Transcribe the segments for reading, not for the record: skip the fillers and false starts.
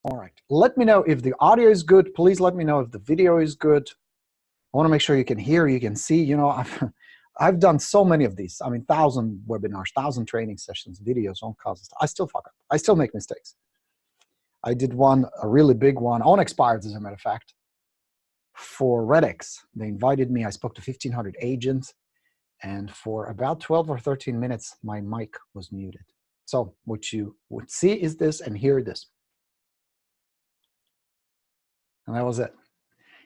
All right. Let me know if the audio is good. Please let me know if the video is good. I want to make sure you can hear, you can see. You know, I've done so many of these. I mean, 1,000 webinars, 1,000 training sessions, videos, all kinds of stuff. I still fuck up. I still make mistakes. I did one, a really big one, on expired, as a matter of fact, for RedX. They invited me. I spoke to 1,500 agents. And for about 12 or 13 minutes, my mic was muted. So what you would see is this and hear this. And that was it.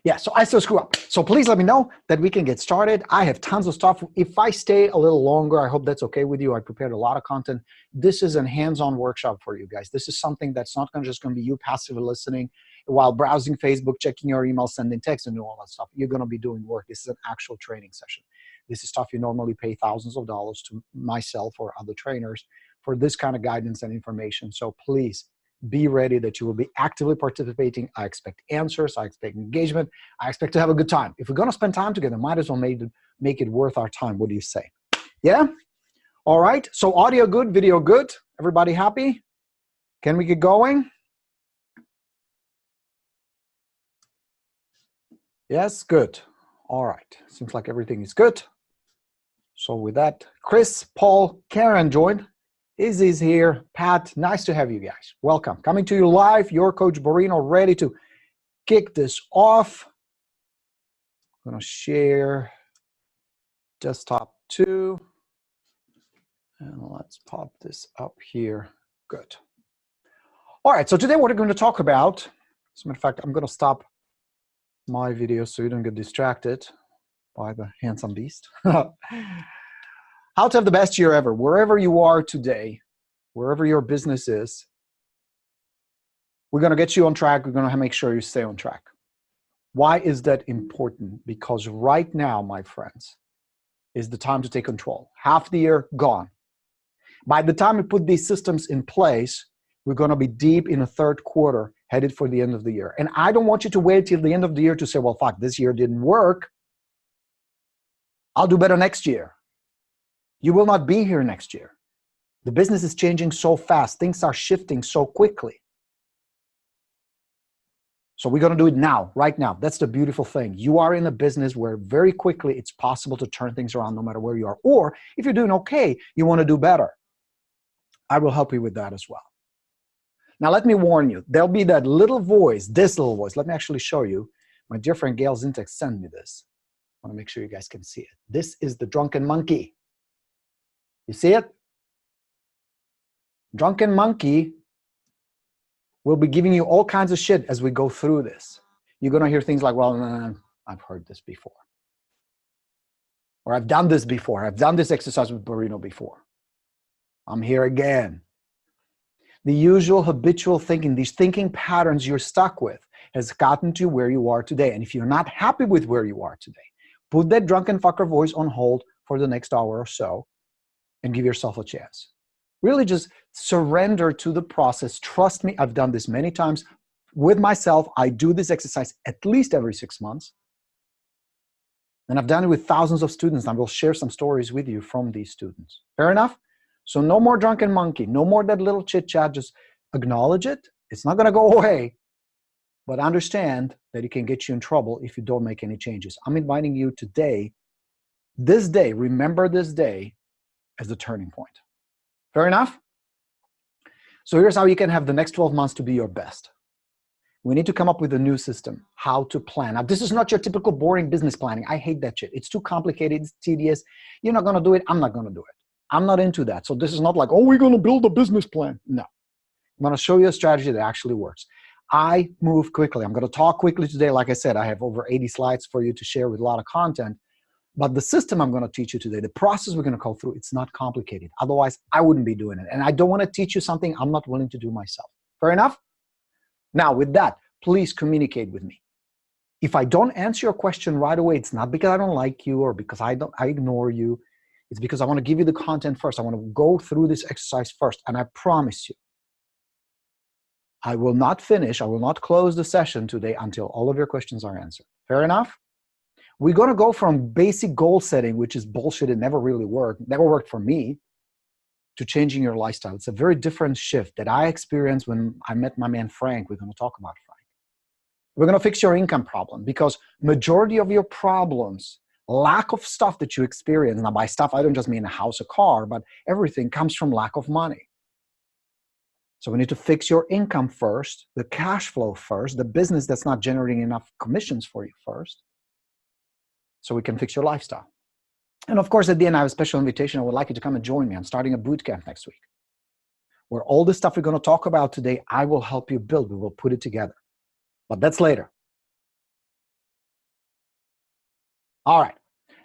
Yeah, so I still screw up. So please let me know that we can get started. I have tons of stuff. If I stay a little longer, I hope that's okay with you. I prepared a lot of content. This is a hands-on workshop for you guys. This is something that's not just going to be you passively listening while browsing Facebook, checking your email, sending texts, and doing all that stuff. You're going to be doing work. This is an actual training session. This is stuff you normally pay thousands of dollars to myself or other trainers for this kind of guidance and information. So please, be ready that you will be actively participating. I expect answers. I expect engagement. I expect to have a good time. If we're going to spend time together, might as well make it worth our time. What do you say? Yeah? All right. So audio good, video good. Everybody happy? Can we get going? Yes, good. All right. Seems like everything is good. So with that, Chris, Paul, Karen joined. Izzy's here. Pat, nice to have you guys. Welcome. Coming to you live, your coach Borino, ready to kick this off. I'm going to share desktop 2. And let's pop this up here. Good. All right, so today what we're going to talk about, as a matter of fact, I'm going to stop my video so you don't get distracted by the handsome beast. How to have the best year ever, wherever you are today, wherever your business is. We're going to get you on track. We're going to make sure you stay on track. Why is that important? Because right now, my friends, is the time to take control. Half the year gone. By the time we put these systems in place, we're going to be deep in the third quarter, headed for the end of the year. And I don't want you to wait till the end of the year to say, well, fuck, this year didn't work. I'll do better next year. You will not be here next year. The business is changing so fast. Things are shifting so quickly. So we're going to do it now, right now. That's the beautiful thing. You are in a business where very quickly it's possible to turn things around no matter where you are. Or if you're doing okay, you want to do better. I will help you with that as well. Now, let me warn you. There'll be that little voice, this little voice. Let me actually show you. My dear friend Gail Zintek sent me this. I want to make sure you guys can see it. This is the drunken monkey. You see it? Drunken monkey will be giving you all kinds of shit as we go through this. You're going to hear things like, well, I've heard this before. Or I've done this before. I've done this exercise with Borino before. I'm here again. The usual habitual thinking, these thinking patterns you're stuck with has gotten to where you are today. And if you're not happy with where you are today, put that drunken fucker voice on hold for the next hour or so and give yourself a chance. Really just surrender to the process. Trust me, I've done this many times with myself. I do this exercise at least every 6 months. And I've done it with thousands of students. And I will share some stories with you from these students. Fair enough? So no more drunken monkey. No more that little chit chat. Just acknowledge it. It's not going to go away. But understand that it can get you in trouble if you don't make any changes. I'm inviting you today, this day, remember this day as the turning point. Fair enough? So here's how you can have the next 12 months to be your best. We need to come up with a new system, how to plan. Now, this is not your typical boring business planning. I hate that shit. It's too complicated. It's tedious. You're not going to do it. I'm not going to do it. I'm not into that. So this is not like, oh, we're going to build a business plan. No. I'm going to show you a strategy that actually works. I move quickly. I'm going to talk quickly today. Like I said, I have over 80 slides for you to share with a lot of content. But the system I'm going to teach you today, the process we're going to go through, it's not complicated. Otherwise, I wouldn't be doing it. And I don't want to teach you something I'm not willing to do myself. Fair enough? Now, with that, please communicate with me. If I don't answer your question right away, it's not because I don't like you or because I ignore you. It's because I want to give you the content first. I want to go through this exercise first. And I promise you, I will not finish, I will not close the session today until all of your questions are answered. Fair enough? We're going to go from basic goal setting, which is bullshit, it never really worked, never worked for me, to changing your lifestyle. It's a very different shift that I experienced when I met my man Frank. We're going to talk about Frank. We're going to fix your income problem, because majority of your problems, lack of stuff that you experience, now by stuff I don't just mean a house, a car, but everything comes from lack of money. So we need to fix your income first, the cash flow first, the business that's not generating enough commissions for you first, so we can fix your lifestyle. And of course, at the end, I have a special invitation. I would like you to come and join me. I'm starting a boot camp next week, where all the stuff we're going to talk about today, I will help you build. We will put it together. But that's later. All right.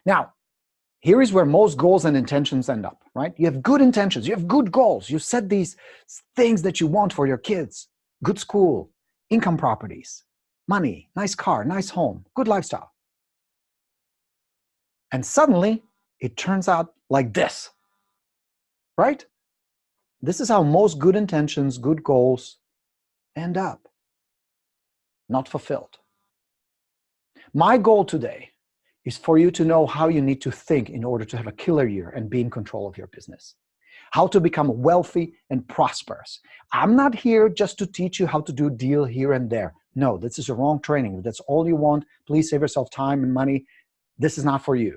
Now, here is where most goals and intentions end up, right? You have good intentions. You have good goals. You set these things that you want for your kids: good school, income properties, money, nice car, nice home, good lifestyle. And suddenly, it turns out like this, right? This is how most good intentions, good goals end up. Not fulfilled. My goal today is for you to know how you need to think in order to have a killer year and be in control of your business. How to become wealthy and prosperous. I'm not here just to teach you how to do a deal here and there. No, this is a wrong training. If that's all you want, please save yourself time and money. This is not for you.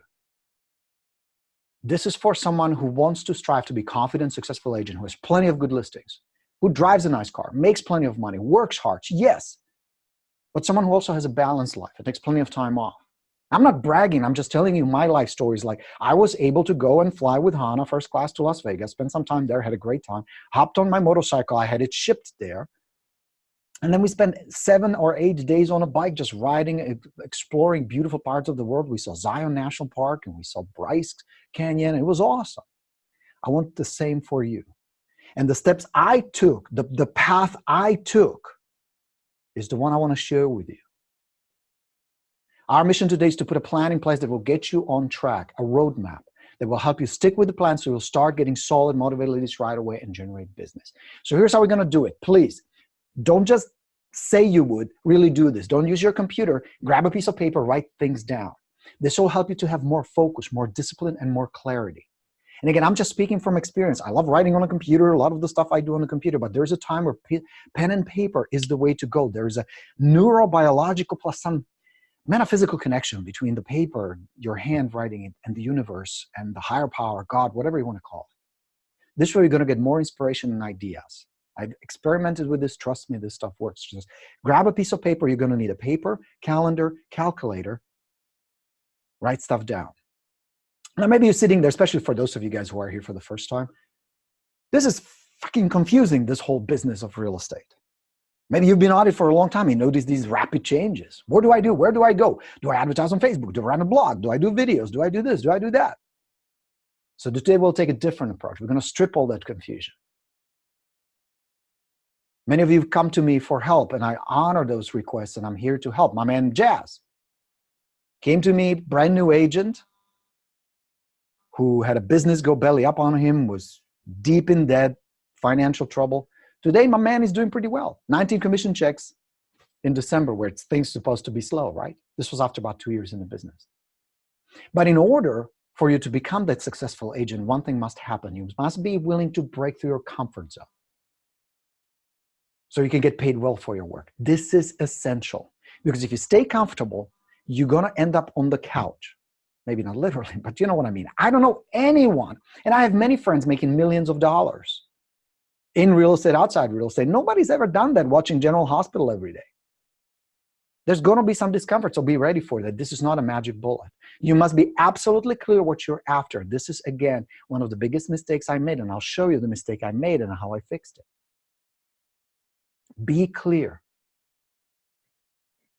This is for someone who wants to strive to be a confident, successful agent, who has plenty of good listings, who drives a nice car, makes plenty of money, works hard, yes, but someone who also has a balanced life and takes plenty of time off. I'm not bragging. I'm just telling you my life stories. Like, I was able to go and fly with Hana first class to Las Vegas, spent some time there, had a great time, hopped on my motorcycle. I had it shipped there. And then we spent 7 or 8 days on a bike, just riding, exploring beautiful parts of the world. We saw Zion National Park and we saw Bryce Canyon. It was awesome. I want the same for you. And the steps I took, the path I took, is the one I want to share with you. Our mission today is to put a plan in place that will get you on track, a roadmap that will help you stick with the plan so you'll start getting solid, motivated leads right away and generate business. So here's how we're going to do it. Please, don't just say you would, really do this. Don't use your computer. Grab a piece of paper, write things down. This will help you to have more focus, more discipline, and more clarity. And again, I'm just speaking from experience. I love writing on a computer, a lot of the stuff I do on the computer, but there's a time where pen and paper is the way to go. There's a neurobiological plus some metaphysical connection between the paper, your hand writing it, and the universe, and the higher power, God, whatever you want to call it. This way you're going to get more inspiration and ideas. I've experimented with this. Trust me, this stuff works. Just grab a piece of paper. You're going to need a paper, calendar, calculator. Write stuff down. Now, maybe you're sitting there, especially for those of you guys who are here for the first time. This is fucking confusing, this whole business of real estate. Maybe you've been on it for a long time. You notice these rapid changes. What do I do? Where do I go? Do I advertise on Facebook? Do I run a blog? Do I do videos? Do I do this? Do I do that? So today we'll take a different approach. We're going to strip all that confusion. Many of you have come to me for help, and I honor those requests, and I'm here to help. My man Jazz came to me, brand new agent, who had a business go belly up on him, was deep in debt, financial trouble. Today, my man is doing pretty well. 19 commission checks in December, where things supposed to be slow, right? This was after about 2 years in the business. But in order for you to become that successful agent, one thing must happen. You must be willing to break through your comfort zone so you can get paid well for your work. This is essential, because if you stay comfortable, you're going to end up on the couch. Maybe not literally, but you know what I mean. I don't know anyone, and I have many friends making millions of dollars in real estate, outside real estate. Nobody's ever done that watching General Hospital every day. There's going to be some discomfort, so be ready for that. This is not a magic bullet. You must be absolutely clear what you're after. This is, again, one of the biggest mistakes I made, and I'll show you the mistake I made and how I fixed it. Be clear.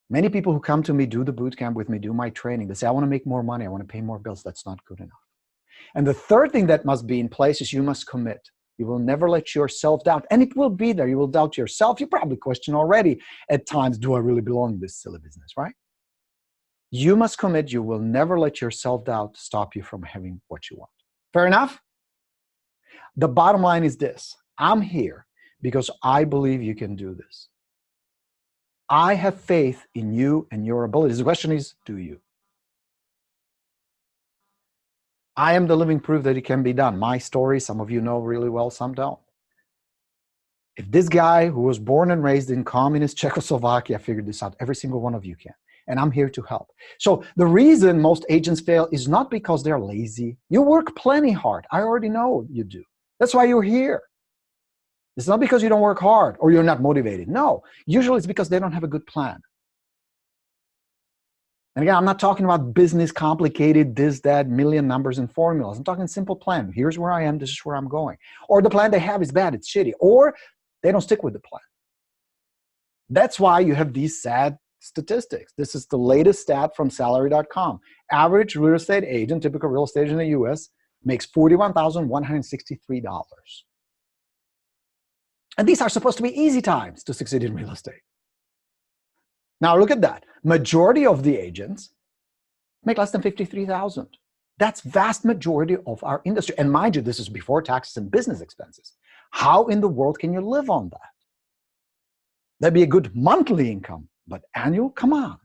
Many people who come to me, do the boot camp with me, do my training, they say, I want to make more money, I want to pay more bills. That's not good enough. And the third thing that must be in place is you must commit. You will never let yourself doubt, and it will be there. You will doubt yourself. You probably question already at times, do I really belong in this silly business, right? You must commit. You will never let your self-doubt stop you from having what you want. Fair enough? The bottom line is this. I'm here because I believe you can do this. I have faith in you and your abilities. The question is, do you? I am the living proof that it can be done. My story, some of you know really well, some don't. If this guy who was born and raised in communist Czechoslovakia figured this out, every single one of you can. And I'm here to help. So the reason most agents fail is not because they're lazy. You work plenty hard. I already know you do. That's why you're here. It's not because you don't work hard or you're not motivated. No, usually it's because they don't have a good plan. And again, I'm not talking about business, complicated, this, that, million numbers and formulas. I'm talking simple plan. Here's where I am. This is where I'm going. Or the plan they have is bad. It's shitty. Or they don't stick with the plan. That's why you have these sad statistics. This is the latest stat from salary.com. Average real estate agent, typical real estate agent in the US, makes $41,163. And these are supposed to be easy times to succeed in real estate. Now look at that. Majority of the agents make less than $53,000. That's vast majority of our industry. And mind you, this is before taxes and business expenses. How in the world can you live on that? That'd be a good monthly income, but annual? Come on.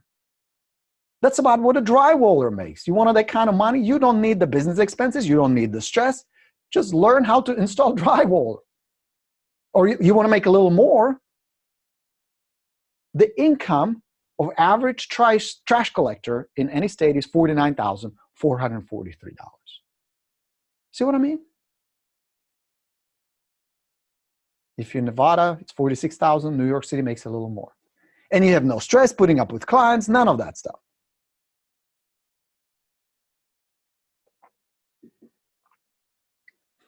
That's about what a drywaller makes. You want that kind of money? You don't need the business expenses. You don't need the stress. Just learn how to install drywall. Or you want to make a little more. The income of average trash collector in any state is $49,443. See what I mean? If you're in Nevada, it's $46,000. New York City makes a little more. And you have no stress putting up with clients, none of that stuff.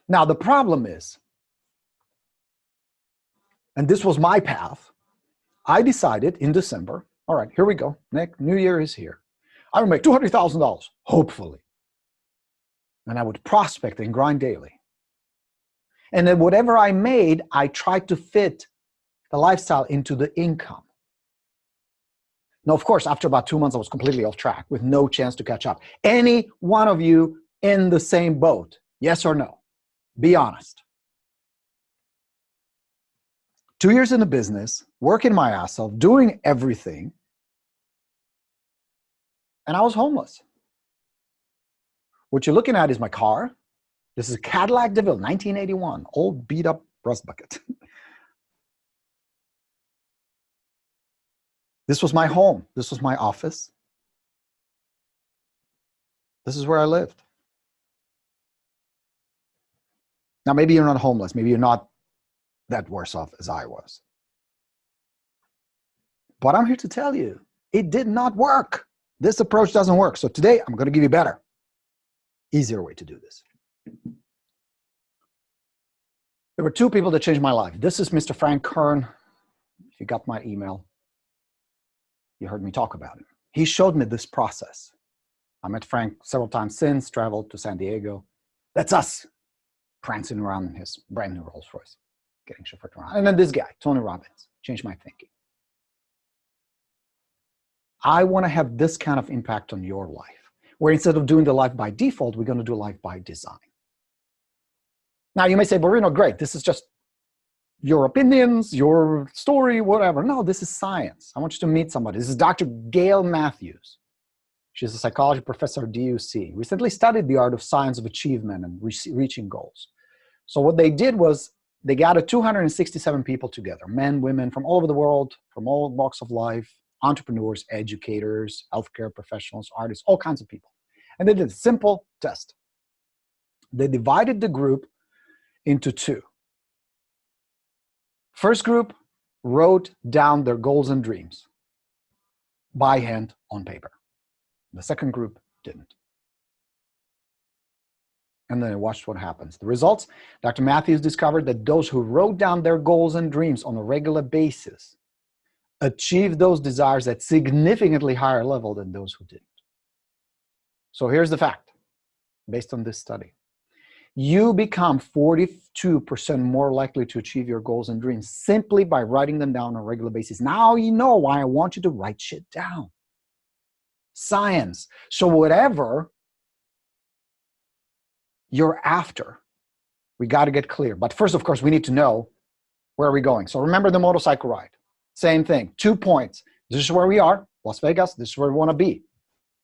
Now, the problem is, and this was my path, I decided in December, all right, here we go. Next, New Year is here. I would make $200,000, hopefully. And I would prospect and grind daily. And then whatever I made, I tried to fit the lifestyle into the income. Now, of course, after about 2 months, I was completely off track with no chance to catch up. Any one of you in the same boat? Yes or no? Be honest. 2 years in the business, working my ass off, doing everything, and I was homeless. What you're looking at is my car. This is a Cadillac DeVille, 1981, old beat up rust bucket. This was my home. This was my office. This is where I lived. Now, maybe you're not homeless. Maybe you're not that worse off as I was. But I'm here to tell you, it did not work. This approach doesn't work. So today, I'm going to give you a better, easier way to do this. There were two people that changed my life. This is Mr. Frank Kern. If you got my email, you heard me talk about it. He showed me this process. I met Frank several times since, traveled to San Diego. That's us, prancing around in his brand new Rolls Royce, getting chauffeured around. And then this guy, Tony Robbins, changed my thinking. I want to have this kind of impact on your life, where instead of doing the life by default, we're going to do life by design. Now, you may say, Borino, great, this is just your opinions, your story, whatever. No, this is science. I want you to meet somebody. This is Dr. Gail Matthews. She's a psychology professor at DUC. Recently studied the art of science of achievement and reaching goals. So what they did was they gathered 267 people together, men, women from all over the world, from all walks of life, entrepreneurs, educators, healthcare professionals, artists, all kinds of people. And they did a simple test. They divided the group into two. First group wrote down their goals and dreams by hand on paper. The second group didn't. And then they watched what happens. The results, Dr. Matthews discovered that those who wrote down their goals and dreams on a regular basis achieved those desires at significantly higher level than those who didn't. So here's the fact, based on this study. You become 42% more likely to achieve your goals and dreams simply by writing them down on a regular basis. Now you know why I want you to write shit down. Science. So whatever you're after, we got to get clear. But first, of course, we need to know where are we going. So remember the motorcycle ride. Same thing, 2 points. This is where we are, Las Vegas. This is where we want to be,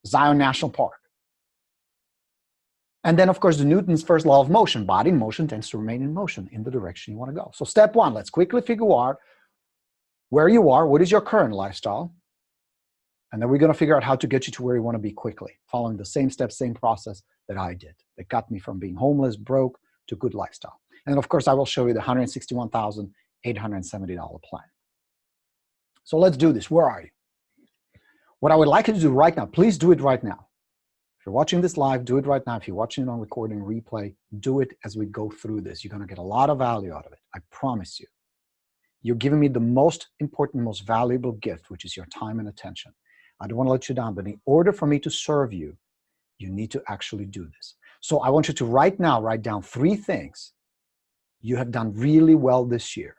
Zion National Park. And then, of course, the Newton's first law of motion. Body in motion tends to remain in motion in the direction you want to go. So step one, let's quickly figure out where you are, what is your current lifestyle, and then we're going to figure out how to get you to where you want to be quickly, following the same steps, same process that I did, that got me from being homeless, broke, to good lifestyle. And of course, I will show you the $161,870 plan. So let's do this. Where are you? What I would like you to do right now, please do it right now. If you're watching this live, do it right now. If you're watching it on recording, replay, do it as we go through this. You're going to get a lot of value out of it. I promise you. You're giving me the most important, most valuable gift, which is your time and attention. I don't want to let you down, but in order for me to serve you, you need to actually do this. So I want you to right now write down 3 things you have done really well this year.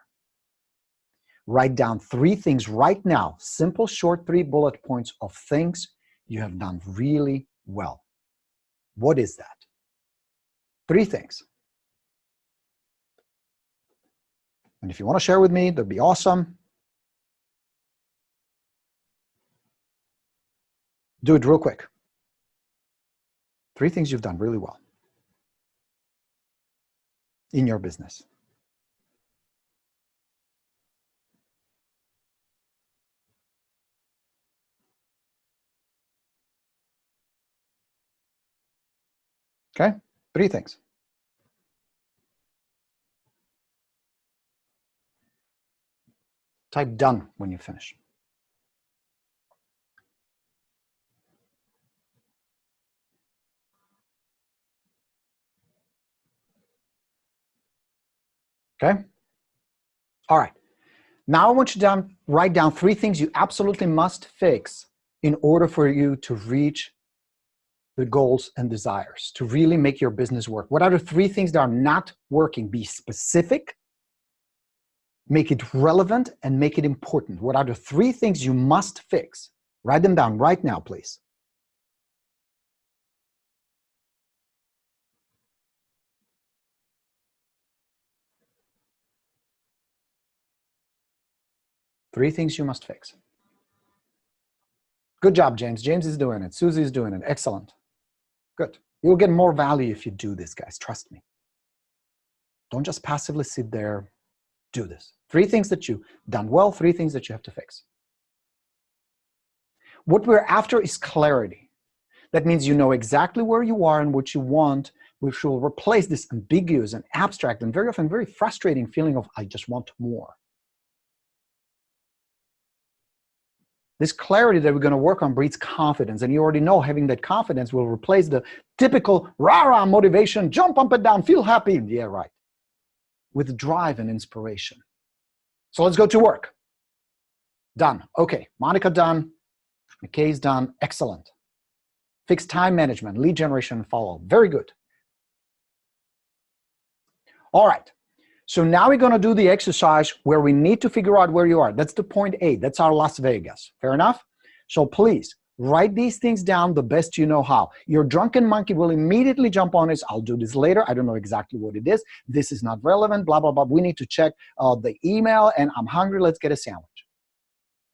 Write down 3 things right now, simple, short 3 bullet points of things you have done really well. What is that? 3 things. And if you want to share with me, that'd be awesome. Do it real quick. 3 things you've done really well in your business. Okay? 3 things. Type done when you finish. Okay? All right. Now I want you to write down 3 things you absolutely must fix in order for you to reach the goals and desires, to really make your business work. What are the 3 things that are not working? Be specific, make it relevant, and make it important. What are the 3 things you must fix? Write them down right now, please. Three things you must fix. Good job, James. James is doing it. Susie is doing it. Excellent. Good. You'll get more value if you do this, guys. Trust me. Don't just passively sit there. Do this. 3 things that you've done well, 3 things that you have to fix. What we're after is clarity. That means you know exactly where you are and what you want, which will replace this ambiguous and abstract and very often very frustrating feeling of, I just want more. This clarity that we're going to work on breeds confidence, and you already know having that confidence will replace the typical rah-rah motivation, jump up and down, feel happy, yeah, right, with drive and inspiration. So let's go to work. Done. Okay, Monica done. McKay's done. Excellent. Fixed time management, lead generation, and follow-up. Very good. All right. So now we're going to do the exercise where we need to figure out where you are. That's the point A. That's our Las Vegas. Fair enough? So please, write these things down the best you know how. Your drunken monkey will immediately jump on this. I'll do this later. I don't know exactly what it is. This is not relevant, blah, blah, blah. We need to check the email, and I'm hungry. Let's get a sandwich.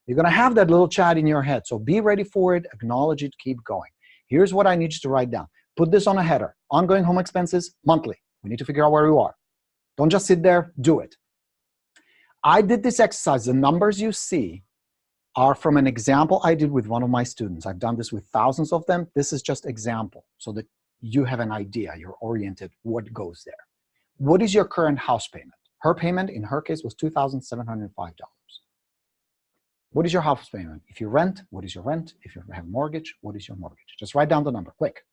You're going to have that little chat in your head. So be ready for it. Acknowledge it. Keep going. Here's what I need you to write down. Put this on a header. Ongoing home expenses, monthly. We need to figure out where you are. Don't just sit there, do it. I did this exercise. The numbers you see are from an example I did with one of my students. I've done this with thousands of them. This is just example so that you have an idea, you're oriented, what goes there. What is your current house payment? Her payment, in her case, was $2,705. What is your house payment? If you rent, what is your rent? If you have mortgage, what is your mortgage? Just write down the number, quick.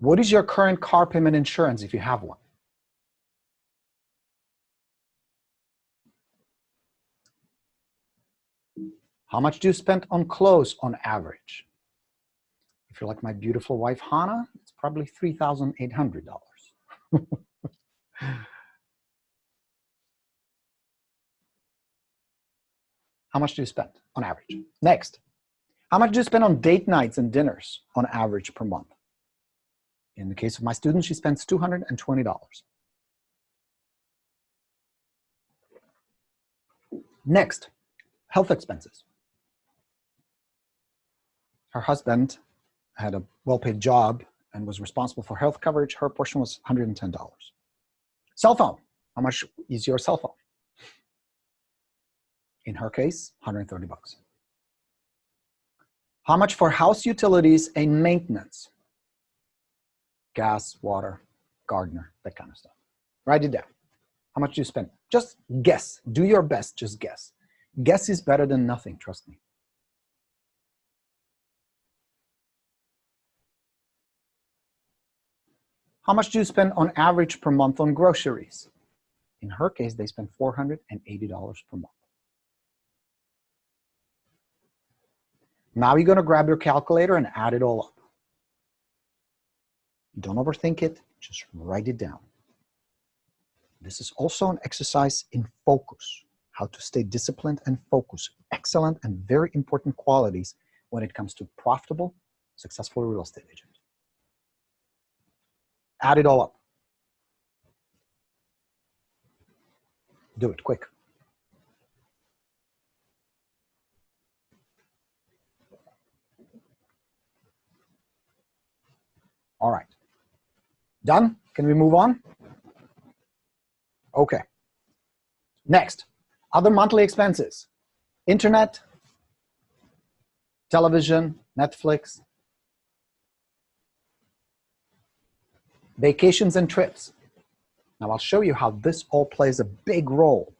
What is your current car payment insurance if you have one? How much do you spend on clothes on average? If you're like my beautiful wife, Hannah, it's probably $3,800. How much do you spend on average? Next, how much do you spend on date nights and dinners on average per month? In the case of my student, she spends $220. Next, health expenses. Her husband had a well-paid job and was responsible for health coverage. Her portion was $110. Cell phone. How much is your cell phone? In her case, 130 bucks. How much for house utilities and maintenance? Gas, water, gardener, that kind of stuff. Write it down. How much do you spend? Just guess. Do your best. Just guess. Guess is better than nothing, trust me. How much do you spend on average per month on groceries? In her case, they spent $480 per month. Now you're going to grab your calculator and add it all up. Don't overthink it. Just write it down. This is also an exercise in focus, how to stay disciplined and focused. Excellent and very important qualities when it comes to profitable, successful real estate agent. Add it all up. Do it quick. All right. Done? Can we move on? Okay. Next, other monthly expenses. Internet, television, Netflix, vacations and trips. Now I'll show you how this all plays a big role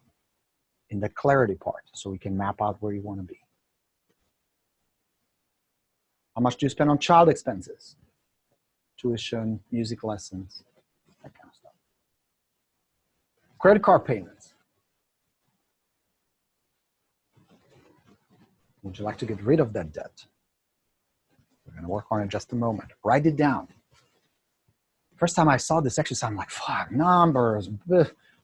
in the clarity part so we can map out where you want to be. How much do you spend on child expenses? Tuition, music lessons, that kind of stuff. Credit card payments. Would you like to get rid of that debt? We're going to work on it in just a moment. Write it down. First time I saw this exercise, I'm like, fuck, numbers,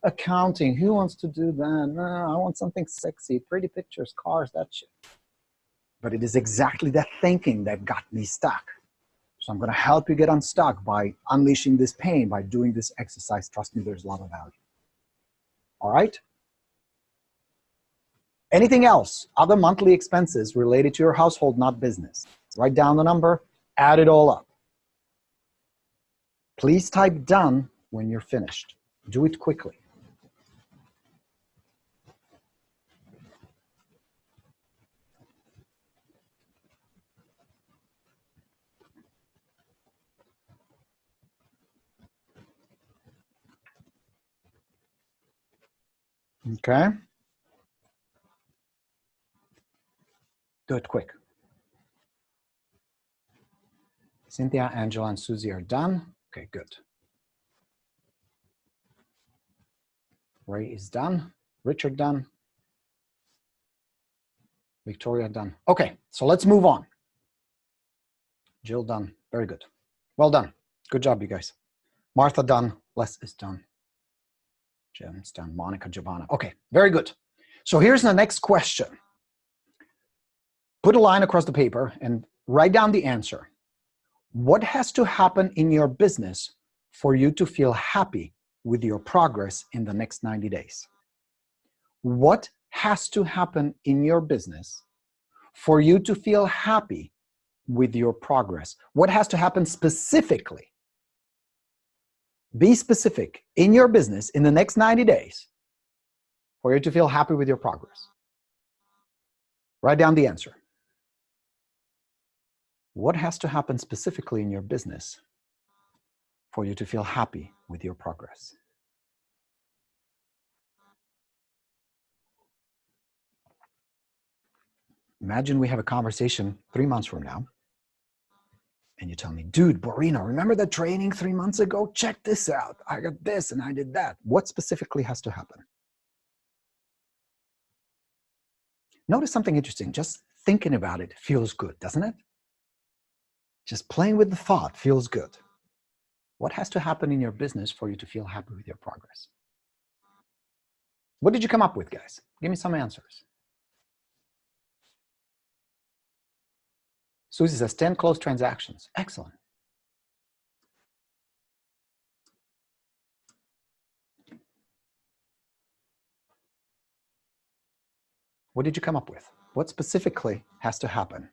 accounting, who wants to do that? No, I want something sexy, pretty pictures, cars, that shit. But it is exactly that thinking that got me stuck. So I'm going to help you get unstuck by unleashing this pain, by doing this exercise. Trust me, there's a lot of value. All right? Anything else? Other monthly expenses related to your household, not business. Write down the number, add it all up. Please type done when you're finished. Do it quickly. Okay? Do it quick. Cynthia, Angela, and Susie are done. Okay, good. Ray is done. Richard done. Victoria done. Okay, so let's move on. Jill done. Very good. Well done. Good job, you guys. Martha done. Les is done. Jim's done. Monica, Giovanna. Okay, very good. So here's the next question. Put a line across the paper and write down the answer. What has to happen in your business for you to feel happy with your progress in the next 90 days? What has to happen in your business for you to feel happy with your progress? What has to happen specifically? Be specific in your business in the next 90 days for you to feel happy with your progress. Write down the answer. What has to happen specifically in your business for you to feel happy with your progress? Imagine we have a conversation 3 months from now, and you tell me, dude, Borino, remember that training 3 months ago? Check this out. I got this and I did that. What specifically has to happen? Notice something interesting. Just thinking about it feels good, doesn't it? Just playing with the thought feels good. What has to happen in your business for you to feel happy with your progress? What did you come up with, guys? Give me some answers. Susie says 10 closed transactions. Excellent. What did you come up with? What specifically has to happen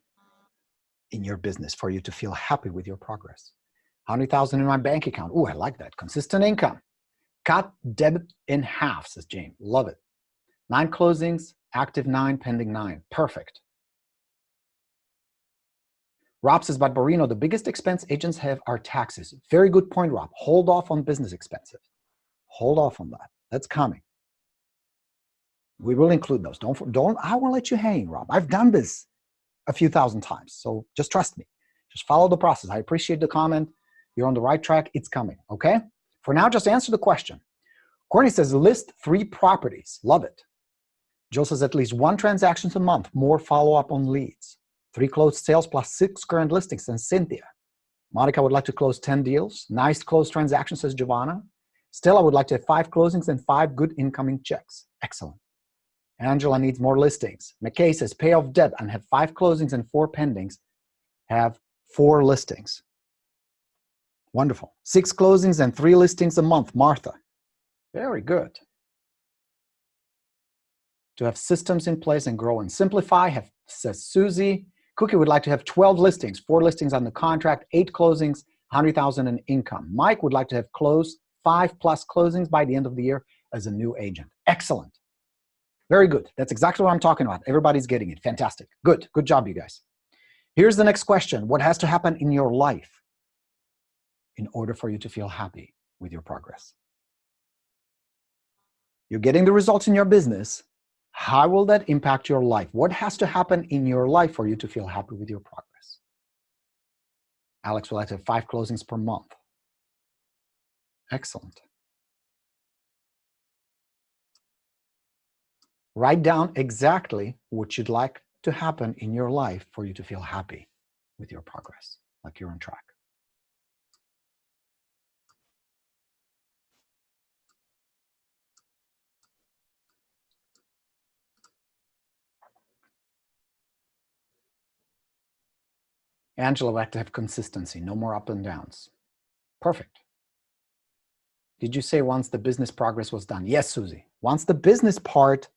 in your business for you to feel happy with your progress? 100,000 in my bank account. Ooh, I like that. Consistent income. Cut debt in half, says James. Love it. 9 closings, active 9, pending 9. Perfect. Rob says, but Borino, the biggest expense agents have are taxes. Very good point, Rob. Hold off on business expenses. Hold off on that. That's coming. We will include those. I won't let you hang, Rob. I've done this a few thousand times, so just trust me. Just follow the process. I appreciate the comment. You're on the right track. It's coming, okay? For now, just answer the question. Courtney says, list 3 properties. Love it. Joe says, at least 1 transaction a month, more follow-up on leads. 3 closed sales plus 6 current listings. And Cynthia. Monica would like to close 10 deals. Nice closed transactions, says Giovanna. Stella would like to have 5 closings and 5 good incoming checks. Excellent. Angela needs more listings. McKay says, pay off debt and have 5 closings and 4 pendings. Have 4 listings. Wonderful. 6 closings and 3 listings a month. Martha. Very good. To have systems in place and grow and simplify, says Susie. Cookie would like to have 12 listings, 4 listings on the contract, 8 closings, 100,000 in income. Mike would like to have closed 5+ closings by the end of the year as a new agent. Excellent. Very good. That's exactly what I'm talking about. Everybody's getting it. Fantastic. Good. Good job, you guys. Here's the next question. What has to happen in your life in order for you to feel happy with your progress? You're getting the results in your business. How will that impact your life? What has to happen in your life for you to feel happy with your progress? Alex would like to have 5 closings per month. Excellent. Write down exactly what you'd like to happen in your life for you to feel happy with your progress, like you're on track. Angela would like to have consistency, no more up and downs. Perfect. Did you say once the business progress was done? Yes, Susie. Once the business part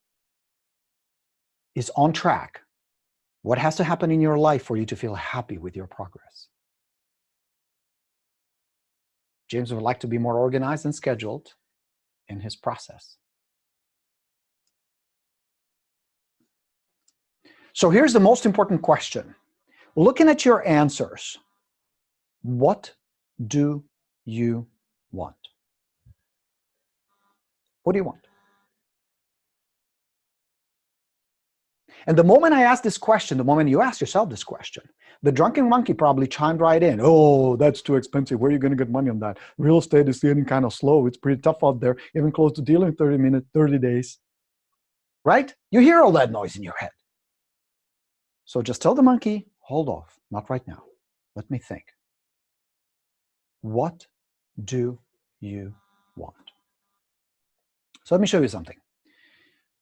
is on track, what has to happen in your life for you to feel happy with your progress? James would like to be more organized and scheduled in his process. So here's the most important question. Looking at your answers, what do you want? What do you want? And the moment I ask this question, the moment you ask yourself this question, the drunken monkey probably chimed right in. Oh, that's too expensive. Where are you going to get money on that? Real estate is getting kind of slow. It's pretty tough out there. Even close the deal in 30 minutes, 30 days. Right? You hear all that noise in your head. So just tell the monkey, hold off. Not right now. Let me think. What do you want? So let me show you something.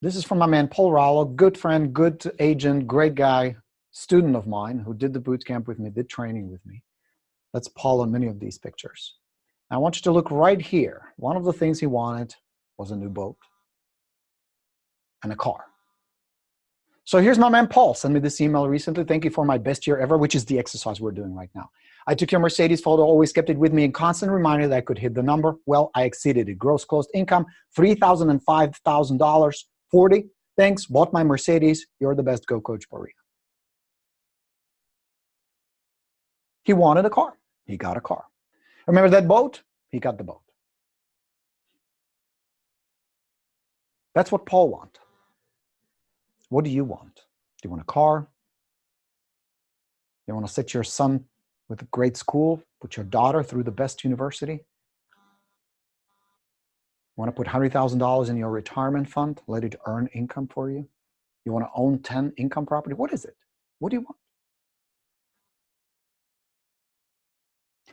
This is from my man, Paul Rallo, good friend, good agent, great guy, student of mine who did the boot camp with me, did training with me. That's Paul on many of these pictures. I want you to look right here. One of the things he wanted was a new boat and a car. So here's my man, Paul. Sent me this email recently. Thank you for my best year ever, which is the exercise we're doing right now. I took your Mercedes photo, always kept it with me, and constant reminder that I could hit the number. Well, I exceeded it. Gross closed income, $3,000 and $5,000. 40. Thanks. Bought my Mercedes. You're the best. Go Coach Borino. He wanted a car. He got a car. Remember that boat? He got the boat. That's what Paul wants. What do you want? Do you want a car? You want to set your son with a great school, put your daughter through the best university? You want to put $100,000 in your retirement fund, let it earn income for you? You want to own 10 income property? What is it? What do you want?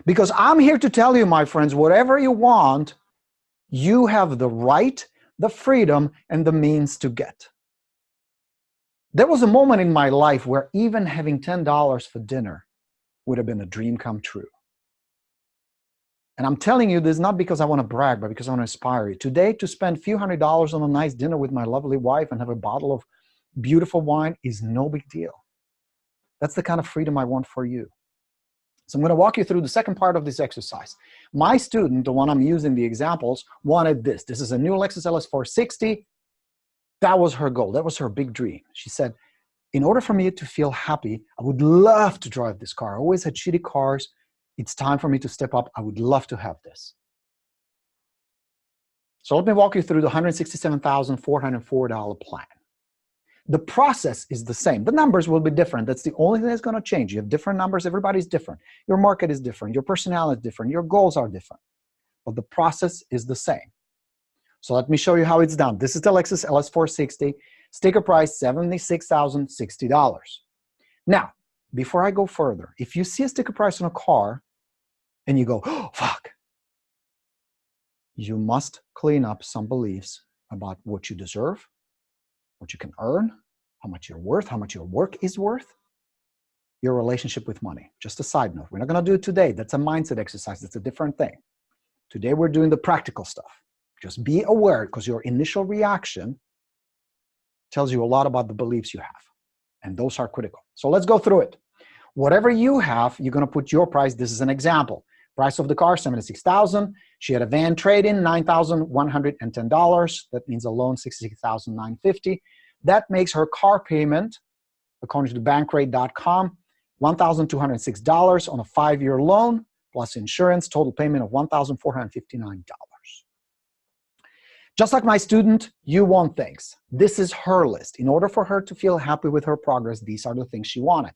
Because I'm here to tell you, my friends, whatever you want, you have the right, the freedom, and the means to get. There was a moment in my life where even having $10 for dinner would have been a dream come true. And I'm telling you this not because I want to brag, but because I want to inspire you. Today, to spend a few $100s on a nice dinner with my lovely wife and have a bottle of beautiful wine is no big deal. That's the kind of freedom I want for you. So I'm going to walk you through the second part of this exercise. My student, the one I'm using the examples, wanted this. This is a new Lexus LS 460. That was her goal. That was her big dream. She said, in order for me to feel happy, I would love to drive this car. I always had shitty cars. It's time for me to step up. I would love to have this. So let me walk you through the $167,404 plan. The process is the same. The numbers will be different. That's the only thing that's going to change. You have different numbers. Everybody's different. Your market is different. Your personality is different. Your goals are different. But the process is the same. So let me show you how it's done. This is the Lexus LS 460. Sticker price, $76,060. Now, before I go further, if you see a sticker price on a car and you go, oh, fuck, you must clean up some beliefs about what you deserve, what you can earn, how much you're worth, how much your work is worth, your relationship with money. Just a side note. We're not going to do it today. That's a mindset exercise. That's a different thing. Today, we're doing the practical stuff. Just be aware, because your initial reaction tells you a lot about the beliefs you have. And those are critical. So let's go through it. Whatever you have, you're going to put your price. This is an example. Price of the car, $76,000. She had a van trade-in, $9,110. That means a loan, $66,950. That makes her car payment, according to bankrate.com, $1,206 on a 5-year loan, plus insurance, total payment of $1,459. Just like my student, you want things. This is her list. In order for her to feel happy with her progress, these are the things she wanted.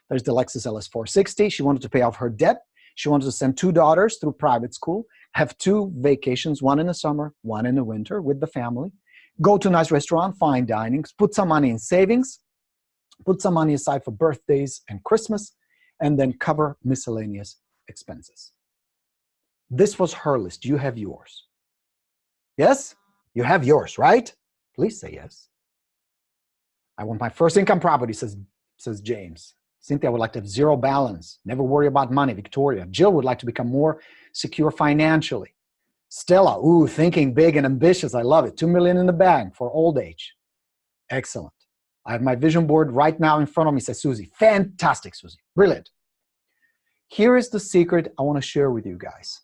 There's the Lexus LS 460. She wanted to pay off her debt. She wanted to send 2 daughters through private school, have 2 vacations, one in the summer, one in the winter with the family, go to a nice restaurant, fine dining, put some money in savings, put some money aside for birthdays and Christmas, and then cover miscellaneous expenses. This was her list. You have yours. Yes? You have yours, right? Please say yes. I want my first income property, says James. Cynthia would like to have 0 balance, never worry about money. Victoria. Jill would like to become more secure financially. Stella, ooh, thinking big and ambitious. I love it. $2 million in the bank for old age. Excellent. I have my vision board right now in front of me, says Susie. Fantastic, Susie. Brilliant. Here is the secret I want to share with you guys.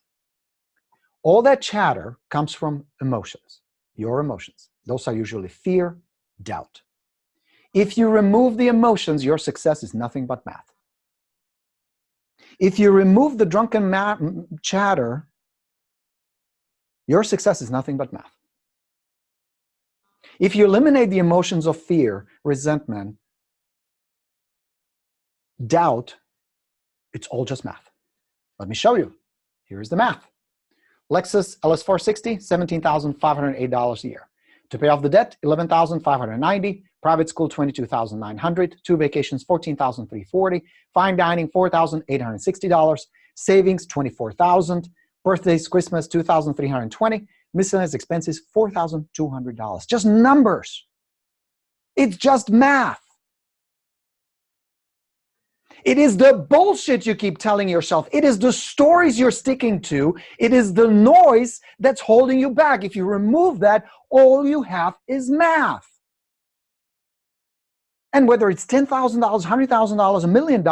All that chatter comes from emotions, your emotions. Those are usually fear, doubt. If you remove the emotions, your success is nothing but math. If you remove the drunken chatter, your success is nothing but math. If you eliminate the emotions of fear, resentment, doubt, it's all just math. Let me show you. Here's the math. Lexus LS 460, $17,508 a year. To pay off the debt, $11,590. Private school, $22,900. 2 vacations, $14,340. Fine dining, $4,860. Savings, $24,000. Birthdays, Christmas, $2,320. Miscellaneous expenses, $4,200. Just numbers. It's just math. It is the bullshit you keep telling yourself. It is the stories you're sticking to. It is the noise that's holding you back. If you remove that, all you have is math. And whether it's $10,000, $100,000, $1 million,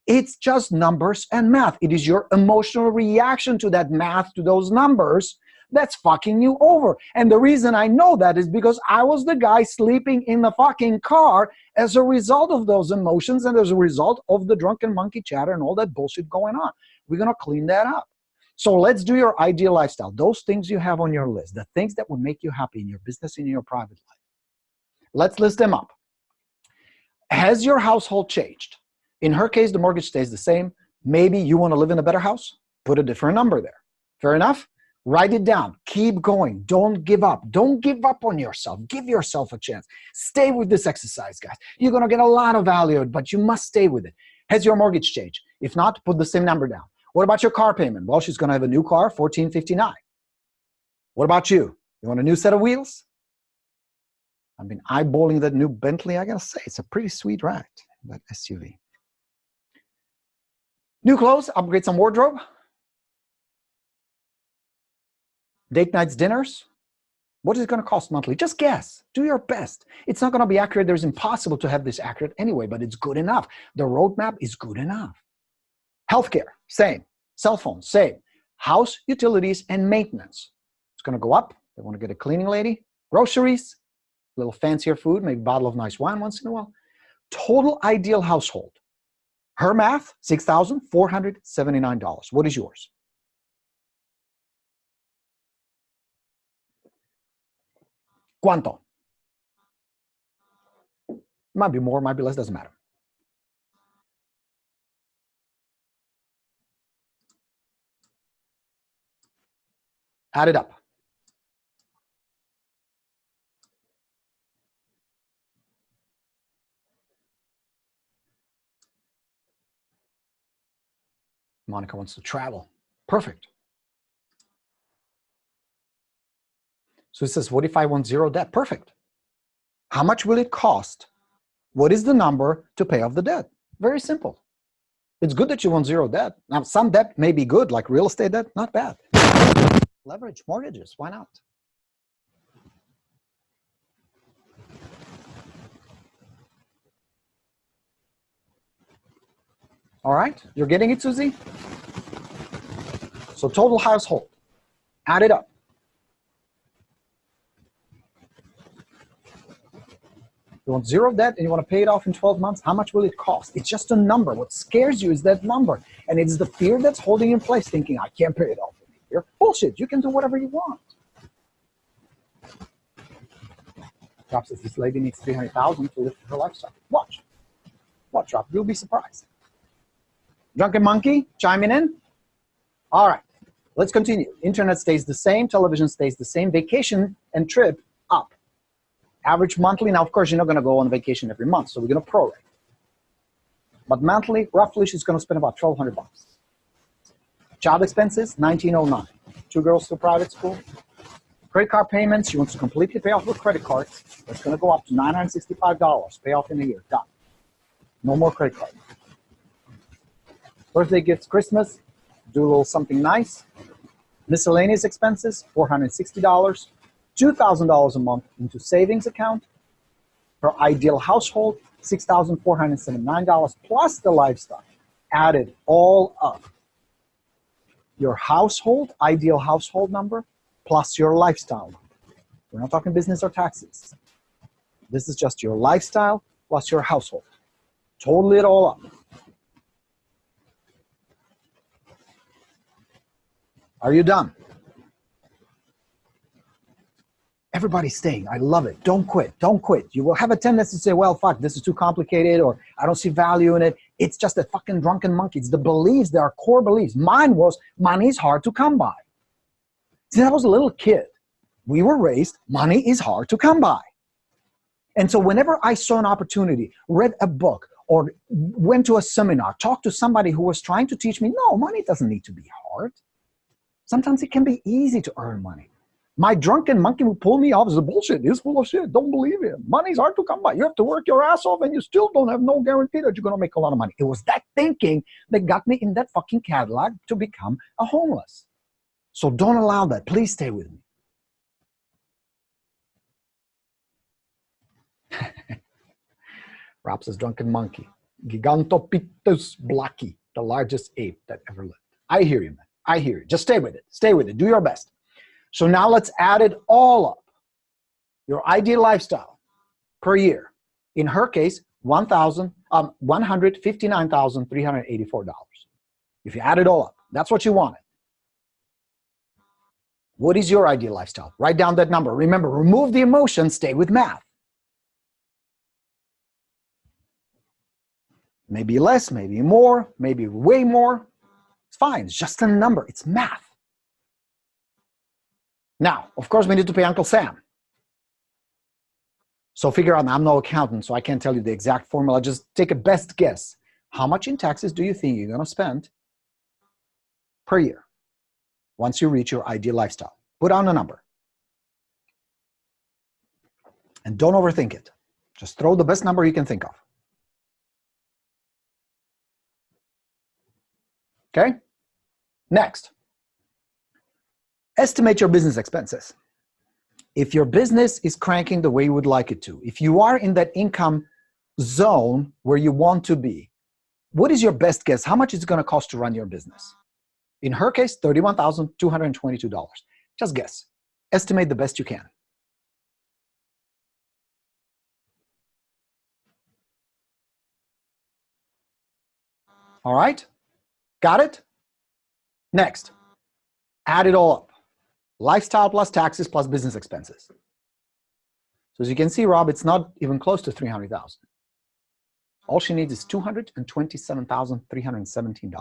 it's just numbers and math. It is your emotional reaction to that math, to those numbers, that's fucking you over. And the reason I know that is because I was the guy sleeping in the fucking car as a result of those emotions and as a result of the drunken monkey chatter and all that bullshit going on. We're going to clean that up. So let's do your ideal lifestyle. Those things you have on your list, the things that would make you happy in your business and in your private life. Let's list them up. Has your household changed? In her case, the mortgage stays the same. Maybe you want to live in a better house? Put a different number there. Fair enough? Write it down. Keep going. Don't give up. Don't give up on yourself. Give yourself a chance. Stay with this exercise, guys. You're going to get a lot of value, but you must stay with it. Has your mortgage changed? If not, put the same number down. What about your car payment? Well, she's going to have a new car, $1,459. What about you? You want a new set of wheels? I've been eyeballing that new Bentley. I got to say, it's a pretty sweet ride, that SUV. New clothes, upgrade some wardrobe. Date nights, dinners. What is it going to cost monthly? Just guess. Do your best. It's not going to be accurate. There's impossible to have this accurate anyway, but it's good enough. The roadmap is good enough. Healthcare, same. Cell phones, same. House, utilities, and maintenance. It's going to go up. They want to get a cleaning lady. Groceries, a little fancier food, maybe a bottle of nice wine once in a while. Total ideal household. Her math, $6,479. What is yours? ¿Cuánto? Might be more, might be less, doesn't matter. Add it up. Monica wants to travel. Perfect. So it says, what if I want zero debt? Perfect. How much will it cost? What is the number to pay off the debt? Very simple. It's good that you want zero debt. Now, some debt may be good, like real estate debt, not bad. Leverage mortgages, why not? All right, you're getting it, Susie? So total household, add it up. You want zero debt and you want to pay it off in 12 months, how much will it cost? It's just a number. What scares you is that number. And it's the fear that's holding you in place, thinking, I can't pay it off in a year. Bullshit, you can do whatever you want. Rob says this lady needs $300,000 to live her lifestyle. Watch. Watch, Rob, you'll be surprised. Drunken Monkey, chiming in? All right, let's continue. Internet stays the same, television stays the same, vacation and trip up. Average monthly, now of course you're not gonna go on vacation every month, so we're gonna prorate. But monthly, roughly she's gonna spend about $1,200. Child expenses, $1,909. 2 girls to private school. Credit card payments, she wants to completely pay off her credit cards. That's gonna go up to $965, pay off in a year, done. No more credit card. Birthday gifts, Christmas, do a little something nice. Miscellaneous expenses, $460. $2,000 a month into savings account. Her ideal household, $6,479 plus the lifestyle. Added all up. Your household, ideal household number, plus your lifestyle number. We're not talking business or taxes. This is just your lifestyle plus your household. Total it all up. Are you done? Everybody's staying. I love it. Don't quit. Don't quit. You will have a tendency to say, well, fuck, this is too complicated, or I don't see value in it. It's just a fucking drunken monkey. It's the beliefs. There are core beliefs. Mine was, money is hard to come by. Since I was a little kid, we were raised, money is hard to come by. And so whenever I saw an opportunity, read a book, or went to a seminar, talked to somebody who was trying to teach me, no, money doesn't need to be hard. Sometimes it can be easy to earn money. My drunken monkey would pull me off as a bullshit. He's full of shit. Don't believe it. Money's hard to come by. You have to work your ass off and you still don't have no guarantee that you're going to make a lot of money. It was that thinking that got me in that fucking Cadillac to become a homeless. So don't allow that. Please stay with me. Rob says, drunken monkey. Gigantopithecus blacki, the largest ape that ever lived. I hear you, man. I hear you. Just stay with it. Stay with it. Do your best. So now let's add it all up. Your ideal lifestyle per year. In her case, $159,384. If you add it all up, that's what you wanted. What is your ideal lifestyle? Write down that number. Remember, remove the emotion, stay with math. Maybe less, maybe more, maybe way more. It's fine. It's just a number. It's math. Now, of course, we need to pay Uncle Sam. So figure out, I'm no accountant, so I can't tell you the exact formula. Just take a best guess. How much in taxes do you think you're going to spend per year once you reach your ideal lifestyle? Put down a number. And don't overthink it. Just throw the best number you can think of. Okay? Next. Estimate your business expenses. If your business is cranking the way you would like it to, if you are in that income zone where you want to be, what is your best guess? How much is it going to cost to run your business? In her case, $31,222. Just guess. Estimate the best you can. All right? Got it? Next, add it all up. Lifestyle plus taxes plus business expenses. So as you can see, Rob, it's not even close to $300,000. All she needs is $227,317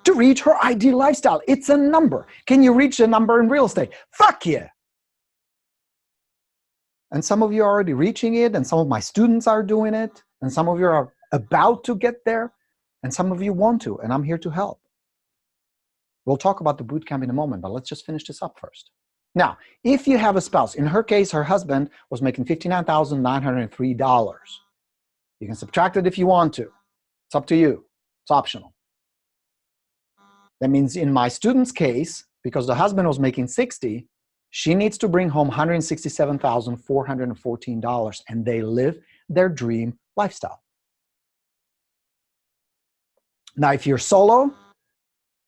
to reach her ideal lifestyle. It's a number. Can you reach the number in real estate? Fuck yeah. And some of you are already reaching it, and some of my students are doing it, and some of you are about to get there, and some of you want to, and I'm here to help. We'll talk about the bootcamp in a moment, but let's just finish this up first. Now, if you have a spouse, in her case, her husband was making $59,903. You can subtract it if you want to. It's up to you. It's optional. That means in my student's case, because the husband was making $60,000, she needs to bring home $167,414, and they live their dream lifestyle. Now, if you're solo,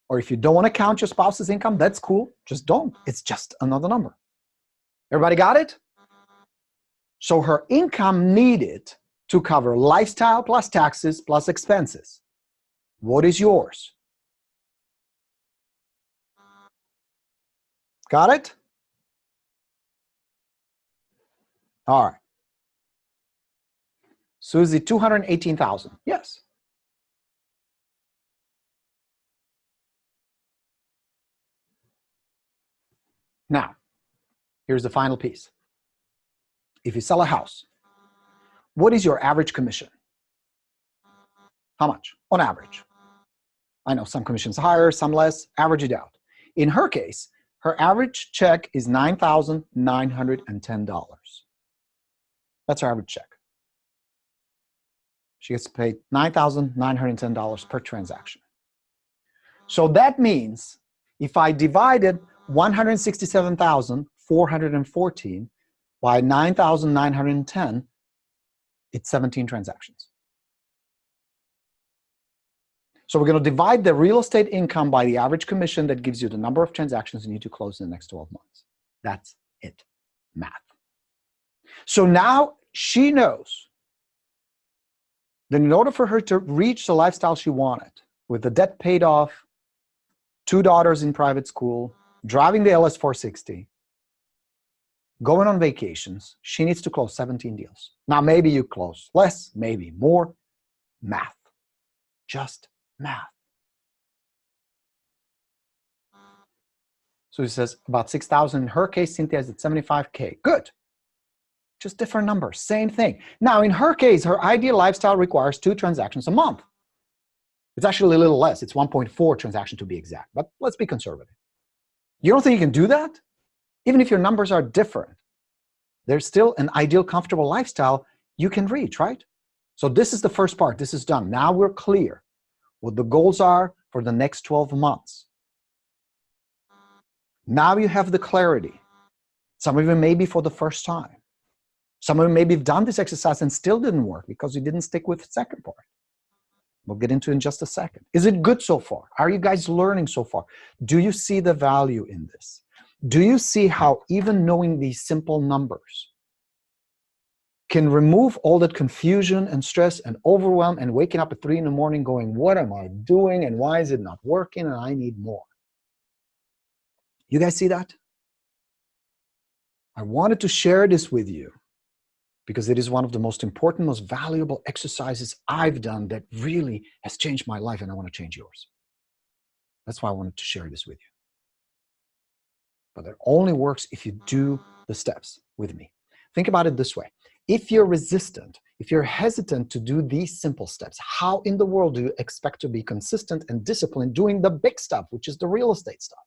or if you don't want to count your spouse's income, that's cool. Just don't. It's just another number. Everybody got it? So her income needed to cover lifestyle plus taxes plus expenses. What is yours? Got it? All right. Susie, $218,000. Yes. Now, here's the final piece. If you sell a house, what is your average commission? How much on average? I know some commissions higher, some less. Average it out. In her case, her average check is $9,910. That's her average check. She gets paid $9,910 per transaction. So that means if I divided 167,414 by 9,910, it's 17 transactions. So we're going to divide the real estate income by the average commission. That gives you the number of transactions you need to close in the next 12 months. That's it. Math. So now she knows that in order for her to reach the lifestyle she wanted, with the debt paid off, 2 daughters in private school, driving the LS460, going on vacations, she needs to close 17 deals. Now, maybe you close less, maybe more. Math. Just math. So he says about 6,000. In her case, Cynthia is at 75K. Good. Just different numbers. Same thing. Now, in her case, her ideal lifestyle requires 2 transactions a month. It's actually a little less. It's 1.4 transactions to be exact. But let's be conservative. You don't think you can do that? Even if your numbers are different, there's still an ideal, comfortable lifestyle you can reach, right? So this is the first part. This is done. Now we're clear what the goals are for the next 12 months. Now you have the clarity. Some of you maybe for the first time. Some of you maybe have done this exercise and still didn't work because you didn't stick with the second part. We'll get into it in just a second. Is it good so far? Are you guys learning so far? Do you see the value in this? Do you see how even knowing these simple numbers can remove all that confusion and stress and overwhelm and waking up at 3 in the morning going, what am I doing and why is it not working and I need more? You guys see that? I wanted to share this with you because it is one of the most important, most valuable exercises I've done that really has changed my life, and I want to change yours. That's why I wanted to share this with you. But it only works if you do the steps with me. Think about it this way. If you're resistant, if you're hesitant to do these simple steps, how in the world do you expect to be consistent and disciplined doing the big stuff, which is the real estate stuff?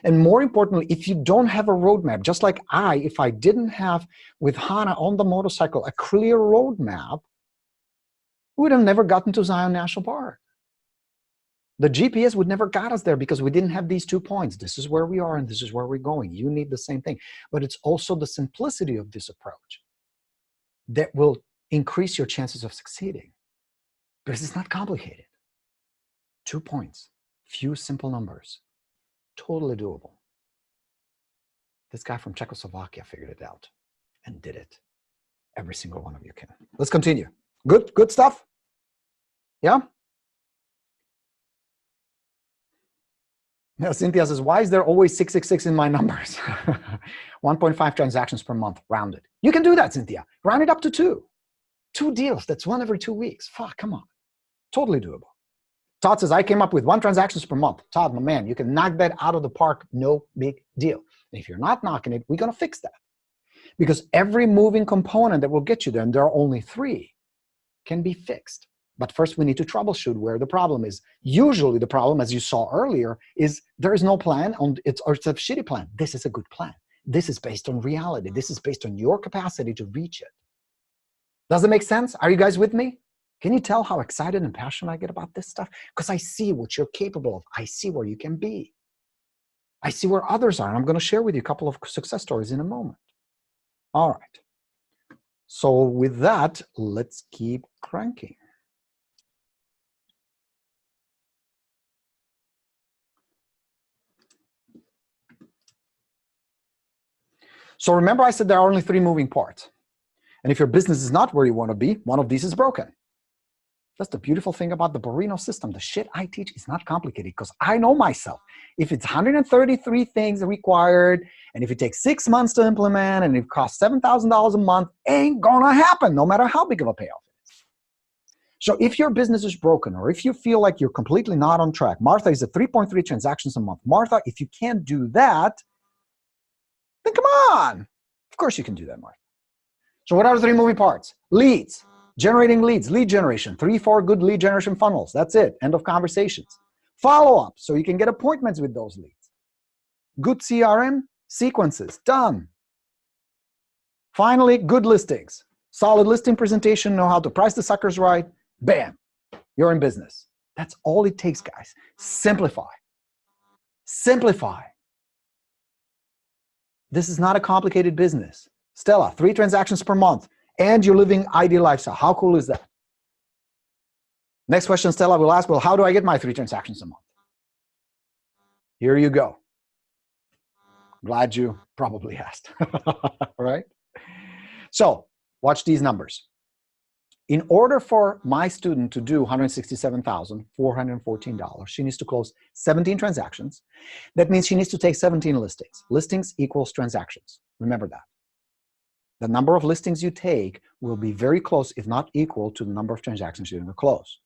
And more importantly, if you don't have a roadmap, just like if I didn't have with Hannah on the motorcycle a clear roadmap, we would have never gotten to Zion National Park. The GPS would never got us there because we didn't have these 2 points. This is where we are and this is where we're going. You need the same thing. But it's also the simplicity of this approach that will increase your chances of succeeding. Because it's not complicated. 2 points, few simple numbers, totally doable. This guy from Czechoslovakia figured it out and did it. Every single one of you can. Let's continue. Good stuff? Yeah? Now, Cynthia says, why is there always 666 in my numbers? 1.5 transactions per month, rounded. You can do that, Cynthia. Round it up to 2. 2 deals, that's 1 every 2 weeks. Fuck, come on. Totally doable. Todd says, I came up with 1 transactions per month. Todd, my man, you can knock that out of the park, no big deal. And if you're not knocking it, we're going to fix that. Because every moving component that will get you there, and there are only 3, can be fixed. But first, we need to troubleshoot where the problem is. Usually, the problem, as you saw earlier, is there is no plan, or it's a shitty plan. This is a good plan. This is based on reality. This is based on your capacity to reach it. Does it make sense? Are you guys with me? Can you tell how excited and passionate I get about this stuff? Because I see what you're capable of. I see where you can be. I see where others are. And I'm going to share with you a couple of success stories in a moment. All right. So with that, let's keep cranking. So remember I said there are only 3 moving parts. And if your business is not where you want to be, one of these is broken. That's the beautiful thing about the Borino system. The shit I teach is not complicated because I know myself. If it's 133 things required, and if it takes 6 months to implement, and it costs $7,000 a month, ain't gonna happen, no matter how big of a payoff it is. So if your business is broken, or if you feel like you're completely not on track, Martha is at 3.3 transactions a month. Martha, if you can't do that, then come on. Of course you can do that, Martha. So what are the 3 moving parts? Leads. Generating leads, lead generation, 3-4 good lead generation funnels. That's it, end of conversations. Follow-up, so you can get appointments with those leads. Good CRM, sequences, done. Finally, good listings. Solid listing presentation, know how to price the suckers right, bam, you're in business. That's all it takes, guys. Simplify. Simplify. This is not a complicated business. Stella, 3 transactions per month. And you're living ideal lifestyle. How cool is that? Next question Stella will ask, well, how do I get my 3 transactions a month? Here you go. Glad you probably asked. Right? So watch these numbers. In order for my student to do $167,414, she needs to close 17 transactions. That means she needs to take 17 listings. Listings equals transactions. Remember that. The number of listings you take will be very close, if not equal, to the number of transactions you're going to close.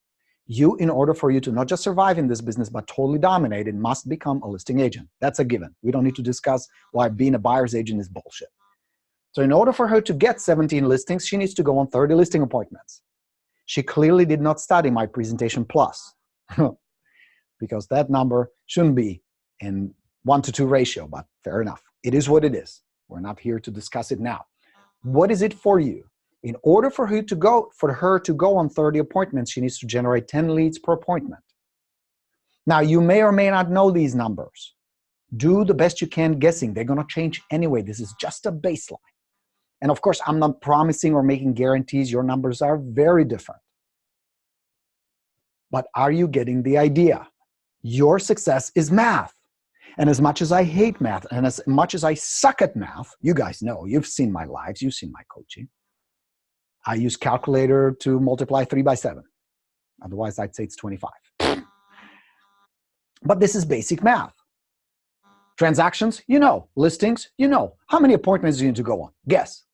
You, in order for you to not just survive in this business, but totally dominate it, must become a listing agent. That's a given. We don't need to discuss why being a buyer's agent is bullshit. So in order for her to get 17 listings, she needs to go on 30 listing appointments. She clearly did not study my presentation plus, because that number shouldn't be in 1-to-2 ratio, but fair enough. It is what it is. We're not here to discuss it now. What is it for you? In order for her to go on 30 appointments, she needs to generate 10 leads per appointment. Now, you may or may not know these numbers. Do the best you can guessing. They're going to change anyway. This is just a baseline. And of course, I'm not promising or making guarantees. Your numbers are very different. But are you getting the idea? Your success is math. And as much as I hate math, and as much as I suck at math, you guys know, you've seen my lives, you've seen my coaching. I use calculator to multiply 3 by 7. Otherwise, I'd say it's 25. But this is basic math. Transactions, you know. Listings, you know. How many appointments do you need to go on? Guess.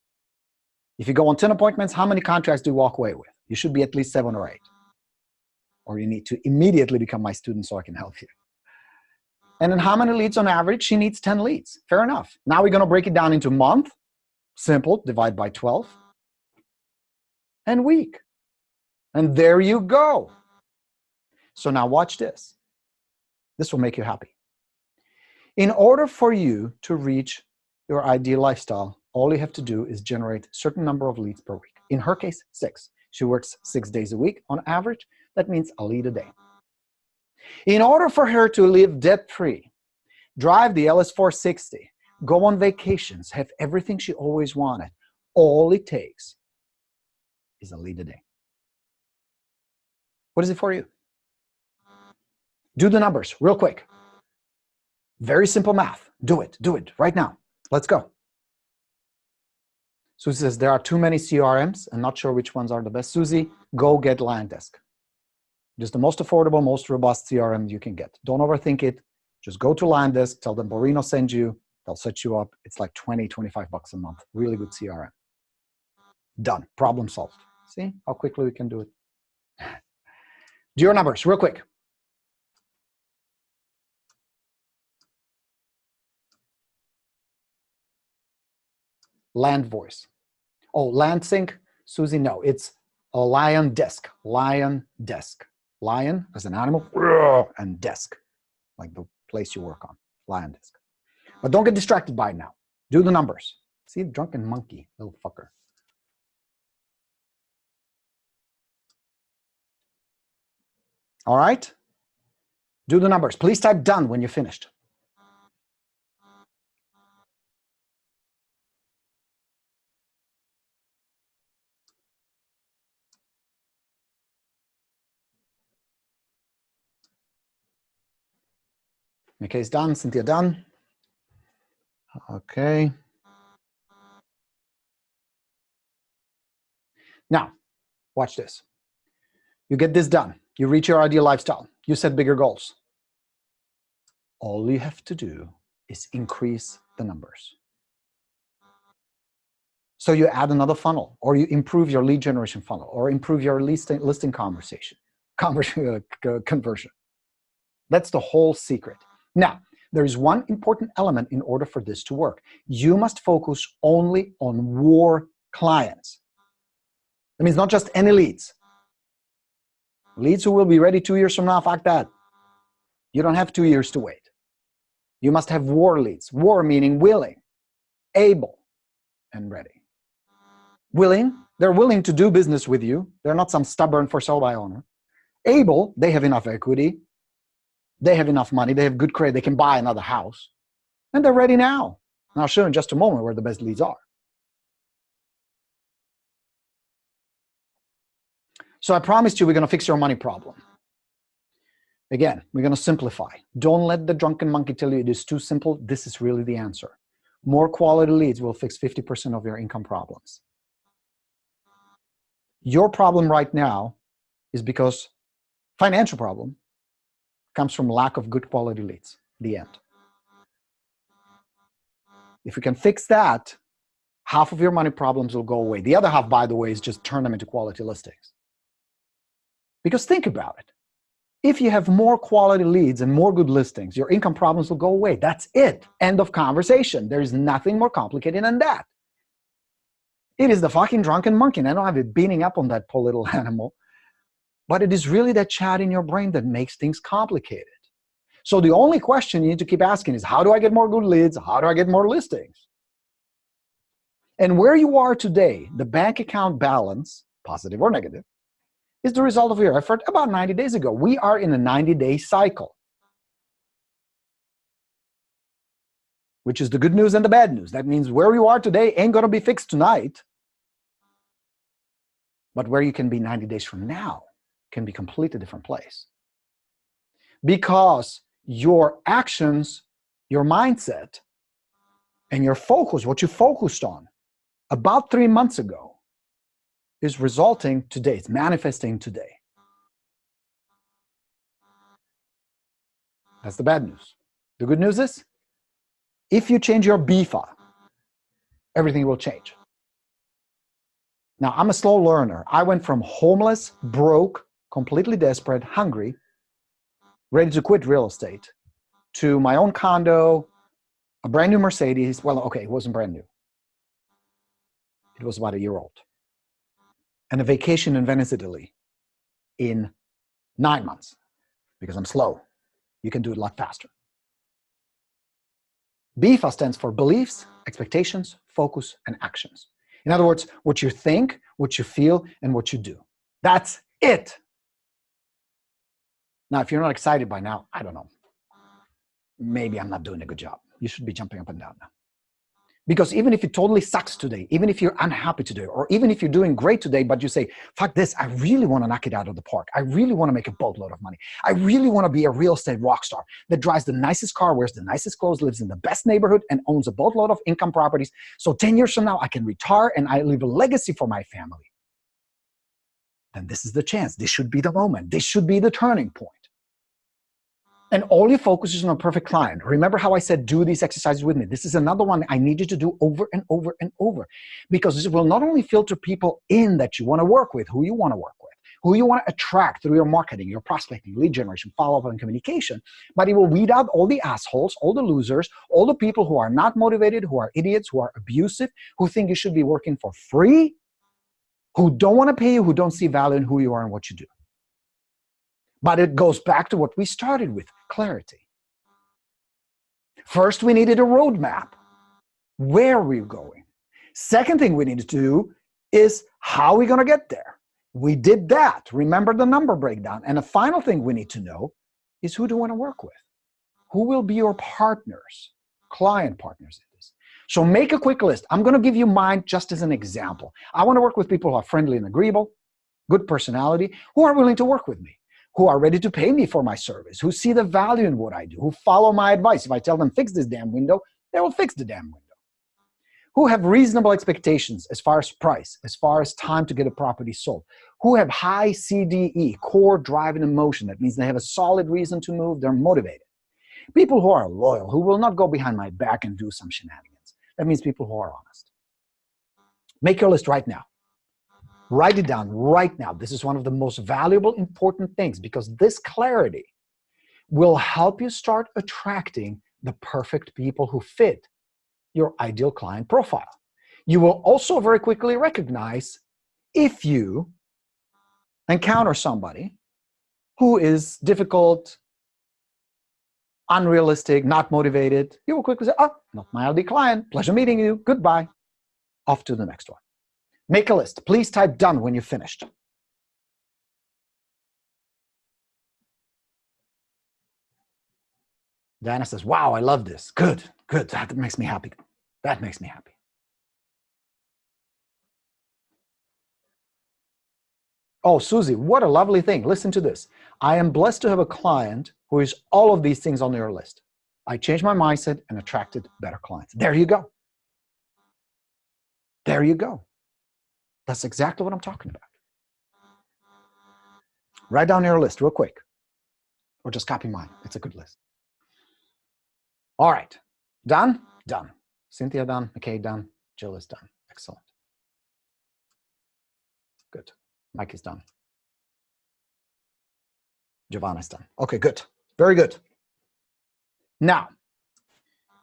If you go on 10 appointments, how many contracts do you walk away with? You should be at least 7 or 8. Or you need to immediately become my student so I can help you. And then how many leads on average? She needs 10 leads. Fair enough. Now we're going to break it down into month. Simple. Divide by 12. And week. And there you go. So now watch this. This will make you happy. In order for you to reach your ideal lifestyle, all you have to do is generate a certain number of leads per week. In her case, 6. She works 6 days a week on average. That means a lead a day. In order for her to live debt-free, drive the LS460, go on vacations, have everything she always wanted, all it takes is a lead a day. What is it for you? Do the numbers real quick. Very simple math. Do it right now. Let's go. Susie says, there are too many CRMs and not sure which ones are the best. Susie, go get LionDesk. It is the most affordable, most robust CRM you can get. Don't overthink it. Just go to LionDesk, tell them Borino sends you. They'll set you up. It's like 20, 25 bucks a month. Really good CRM. Done. Problem solved. See how quickly we can do it? Do your numbers real quick. Land voice. Oh, land sync. Susie, no. It's a LionDesk. LionDesk. Lion as an animal, and desk, like the place you work on. LionDesk. But don't get distracted by it now. Do the numbers. See, drunken monkey, little fucker. All right? Do the numbers. Please type done when you're finished. Mikay's done. Cynthia done. Okay. Now, watch this. You get this done. You reach your ideal lifestyle. You set bigger goals. All you have to do is increase the numbers. So you add another funnel, or you improve your lead generation funnel, or improve your listing conversion. That's the whole secret. Now, there is one important element in order for this to work. You must focus only on war clients. That means not just any leads. Leads who will be ready 2 years from now, fuck that. You don't have 2 years to wait. You must have war leads. War meaning willing, able, and ready. Willing, they're willing to do business with you. They're not some stubborn for sale by owner. Able, they have enough equity. They have enough money. They have good credit. They can buy another house. And they're ready now. And I'll show you in just a moment where the best leads are. So I promised you we're going to fix your money problem. Again, we're going to simplify. Don't let the drunken monkey tell you it is too simple. This is really the answer. More quality leads will fix 50% of your income problems. Your problem right now is because financial problem comes from lack of good quality leads. The end. If we can fix that, half of your money problems will go away. The other half, by the way, is just turn them into quality listings. Because think about it. If you have more quality leads and more good listings, your income problems will go away. That's it. End of conversation. There is nothing more complicated than that. It is the fucking drunken monkey. And I don't have it beating up on that poor little animal. But it is really that chat in your brain that makes things complicated. So the only question you need to keep asking is, how do I get more good leads? How do I get more listings? And where you are today, the bank account balance, positive or negative, is the result of your effort about 90 days ago. We are in a 90-day cycle, which is the good news and the bad news. That means where you are today ain't going to be fixed tonight, but where you can be 90 days from now can be a completely different place. Because your actions, your mindset, and your focus, what you focused on about 3 months ago, is resulting today. It's manifesting today. That's the bad news. The good news is, if you change your BIFA, everything will change. Now, I'm a slow learner. I went from homeless, broke, completely desperate, hungry, ready to quit real estate, to my own condo, a brand new Mercedes. Well, okay, it wasn't brand new. It was about a year old. And a vacation in Venice, Italy in 9 months, because I'm slow. You can do it a lot faster. BIFA stands for beliefs, expectations, focus, and actions. In other words, what you think, what you feel, and what you do. That's it. Now, if you're not excited by now, I don't know. Maybe I'm not doing a good job. You should be jumping up and down now. Because even if it totally sucks today, even if you're unhappy today, or even if you're doing great today, but you say, fuck this, I really want to knock it out of the park. I really want to make a boatload of money. I really want to be a real estate rock star that drives the nicest car, wears the nicest clothes, lives in the best neighborhood, and owns a boatload of income properties. So 10 years from now, I can retire and I leave a legacy for my family. Then this is the chance. This should be the moment. This should be the turning point. And all your focus is on a perfect client. Remember how I said, do these exercises with me. This is another one I need you to do over and over and over, because this will not only filter people in that you want to work with, who you want to work with, who you want to attract through your marketing, your prospecting, lead generation, follow-up, and communication, but it will weed out all the assholes, all the losers, all the people who are not motivated, who are idiots, who are abusive, who think you should be working for free, who don't want to pay you, who don't see value in who you are and what you do. But it goes back to what we started with, clarity. First, we needed a roadmap. Where are we going? Second thing we needed to do is how are we going to get there? We did that. Remember the number breakdown. And the final thing we need to know is who do you want to work with? Who will be your partners, client partners in this? So make a quick list. I'm going to give you mine just as an example. I want to work with people who are friendly and agreeable, good personality, who are willing to work with me, who are ready to pay me for my service, who see the value in what I do, who follow my advice. If I tell them fix this damn window, they will fix the damn window. Who have reasonable expectations as far as price, as far as time to get a property sold. Who have high CDE, core drive and emotion. That means they have a solid reason to move, they're motivated. People who are loyal, who will not go behind my back and do some shenanigans. That means people who are honest. Make your list right now. Write it down right now. This is one of the most valuable, important things, because this clarity will help you start attracting the perfect people who fit your ideal client profile. You will also very quickly recognize if you encounter somebody who is difficult, unrealistic, not motivated. You will quickly say, oh, not my ideal client. Pleasure meeting you. Goodbye. Off to the next one. Make a list. Please type done when you're finished. Diana says, wow, I love this. Good, good. That makes me happy. That makes me happy. Oh, Susie, what a lovely thing. Listen to this. I am blessed to have a client who is all of these things on your list. I changed my mindset and attracted better clients. There you go. There you go. That's exactly what I'm talking about. Write down your list real quick. Or just copy mine. It's a good list. All right. Done? Done. Cynthia done. McKay done. Jill is done. Excellent. Good. Mike is done. Giovanna's done. Okay, good. Very good. Now,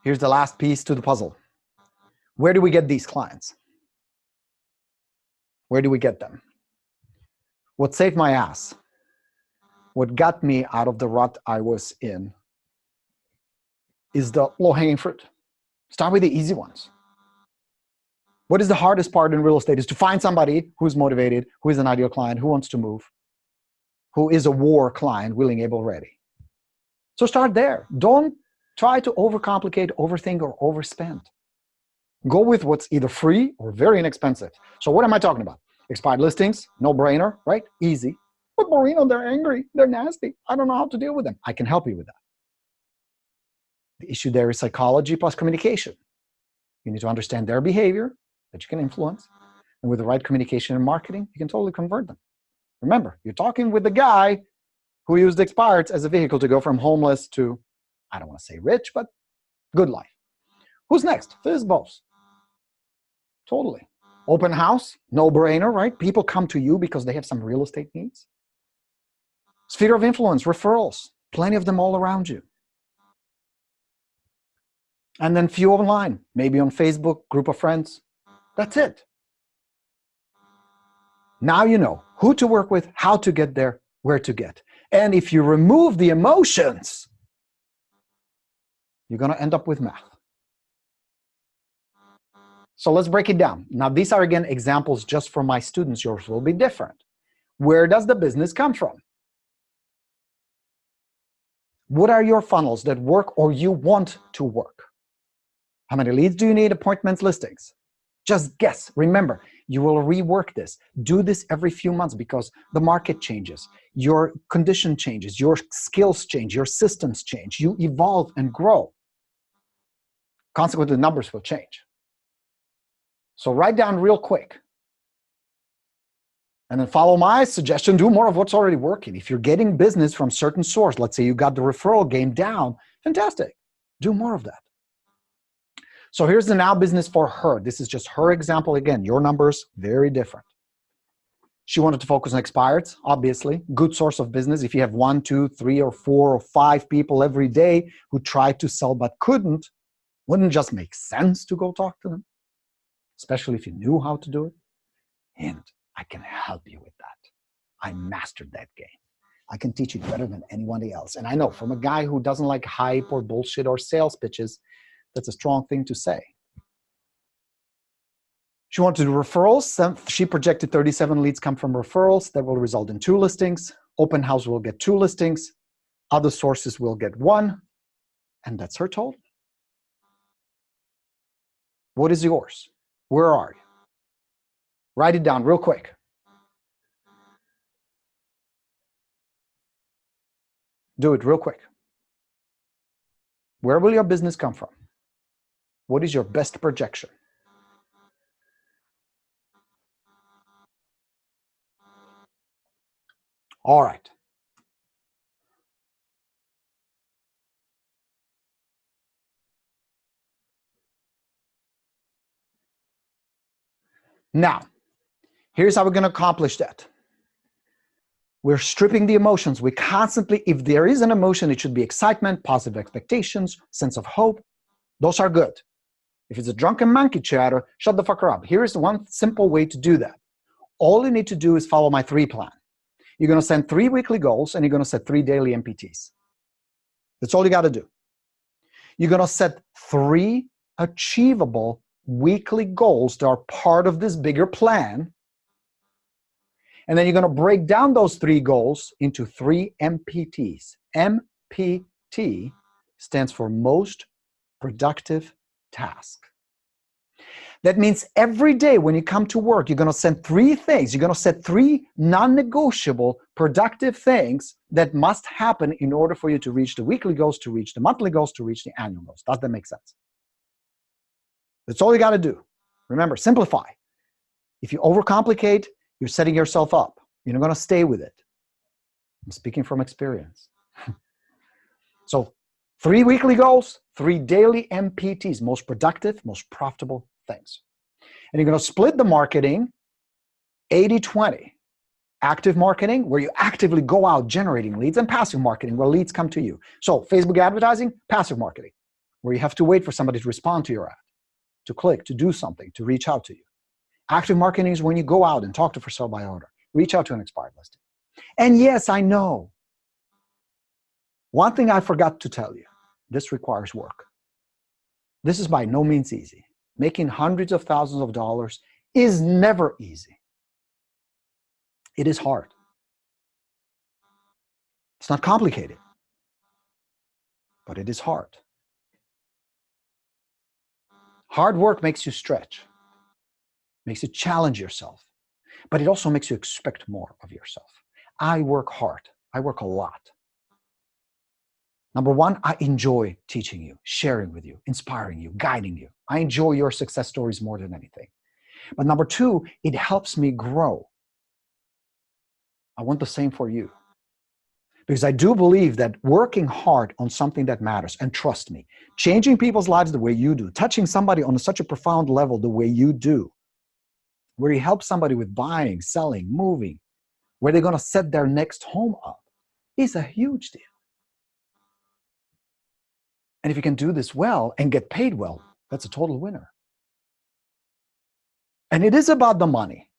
here's the last piece to the puzzle. Where do we get these clients? Where do we get them? What saved my ass, what got me out of the rut I was in, is the low-hanging fruit. Start with the easy ones. What is the hardest part in real estate is to find somebody who's motivated, who is an ideal client, who wants to move, who is a war client, willing, able, ready. So start there. Don't try to overcomplicate, overthink, or overspend. Go with what's either free or very inexpensive. So what am I talking about? Expired listings, no-brainer, right? Easy. But Borino, they're angry, they're nasty. I don't know how to deal with them. I can help you with that. The issue there is psychology plus communication. You need to understand their behavior that you can influence. And with the right communication and marketing, you can totally convert them. Remember, you're talking with the guy who used expireds as a vehicle to go from homeless to, I don't want to say rich, but good life. Who's next? Fizzballs. Totally. Open house, no-brainer, right? People come to you because they have some real estate needs. Sphere of influence, referrals, plenty of them all around you. And then few online, maybe on Facebook, group of friends. That's it. Now you know who to work with, how to get there, where to get. And if you remove the emotions, you're going to end up with math. So let's break it down. Now, these are, again, examples just for my students. Yours will be different. Where does the business come from? What are your funnels that work or you want to work? How many leads do you need? Appointments, listings. Just guess. Remember, you will rework this. Do this every few months because the market changes. Your condition changes. Your skills change. Your systems change. You evolve and grow. Consequently, the numbers will change. So write down real quick. And then follow my suggestion. Do more of what's already working. If you're getting business from certain source, let's say you got the referral game down, fantastic. Do more of that. So here's the now business for her. This is just her example. Again, your numbers, very different. She wanted to focus on expireds, obviously. Good source of business. If you have 1, 2, 3, or 4, or 5 people every day who tried to sell but couldn't, wouldn't it just make sense to go talk to them? Especially if you knew how to do it. And I can help you with that. I mastered that game. I can teach you better than anybody else. And I know from a guy who doesn't like hype or bullshit or sales pitches, that's a strong thing to say. She wanted to do referrals. She projected 37 leads come from referrals. That will result in 2 listings. Open house will get 2 listings. Other sources will get 1. And that's her total. What is yours? Where are you? Write it down real quick. Do it real quick. Where will your business come from? What is your best projection? All right. Now, here's how we're going to accomplish that. We're stripping the emotions. We constantly, if there is an emotion, it should be excitement, positive expectations, sense of hope. Those are good. If it's a drunken monkey chatter, shut the fucker up. Here is one simple way to do that. All you need to do is follow my 3 plan. You're going to set 3 weekly goals, and you're going to set 3 daily MPTs. That's all you got to do. You're going to set 3 achievable weekly goals that are part of this bigger plan. And then you're going to break down those 3 goals into 3 MPTs. MPT stands for most productive task. That means every day when you come to work, you're going to set 3 things. You're going to set 3 non-negotiable productive things that must happen in order for you to reach the weekly goals, to reach the monthly goals, to reach the annual goals. Does that make sense? That's all you got to do. Remember, simplify. If you overcomplicate, you're setting yourself up. You're not going to stay with it. I'm speaking from experience. So 3 weekly goals, 3 daily MPTs, most productive, most profitable things. And you're going to split the marketing 80-20. Active marketing, where you actively go out generating leads, and passive marketing, where leads come to you. So Facebook advertising, passive marketing, where you have to wait for somebody to respond to your ad, to click, to do something, to reach out to you. Active marketing is when you go out and talk to for sale by order, reach out to an expired listing. And yes, I know. One thing I forgot to tell you, this requires work. This is by no means easy. Making hundreds of thousands of dollars is never easy. It is hard. It's not complicated, but it is hard. Hard work makes you stretch, makes you challenge yourself, but it also makes you expect more of yourself. I work hard. I work a lot. Number 1, I enjoy teaching you, sharing with you, inspiring you, guiding you. I enjoy your success stories more than anything. But number 2, it helps me grow. I want the same for you. Because I do believe that working hard on something that matters, and trust me, changing people's lives the way you do, touching somebody on such a profound level the way you do, where you help somebody with buying, selling, moving, where they're going to set their next home up, is a huge deal. And if you can do this well and get paid well, that's a total winner. And it is about the money.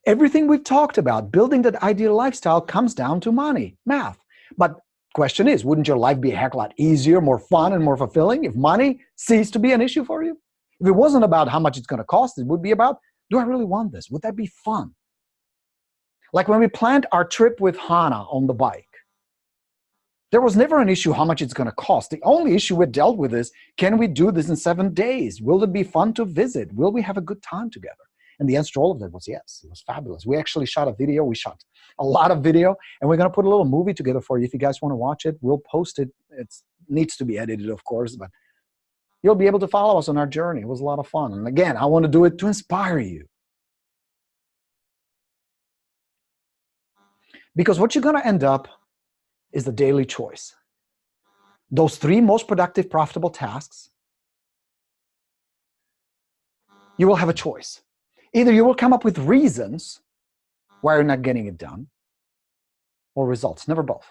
Everything we've talked about, building that ideal lifestyle, comes down to money, math. But question is, wouldn't your life be a heck of a lot easier, more fun, and more fulfilling if money ceased to be an issue for you? If it wasn't about how much it's going to cost, it would be about, do I really want this? Would that be fun? Like when we planned our trip with Hannah on the bike, There was never an issue how much it's going to cost. The only issue we dealt with is, can we do this in 7 days? Will it be fun to visit? Will we have a good time together? And the answer to all of that was yes. It was fabulous. We actually shot a video. We shot a lot of video, and we're going to put a little movie together for you. If you guys want to watch it, we'll post it. It needs to be edited, of course, but you'll be able to follow us on our journey. It was a lot of fun. And again, I want to do it to inspire you. Because what you're going to end up is the daily choice. Those 3 most productive, profitable tasks, you will have a choice. Either you will come up with reasons why you're not getting it done, or results, never both.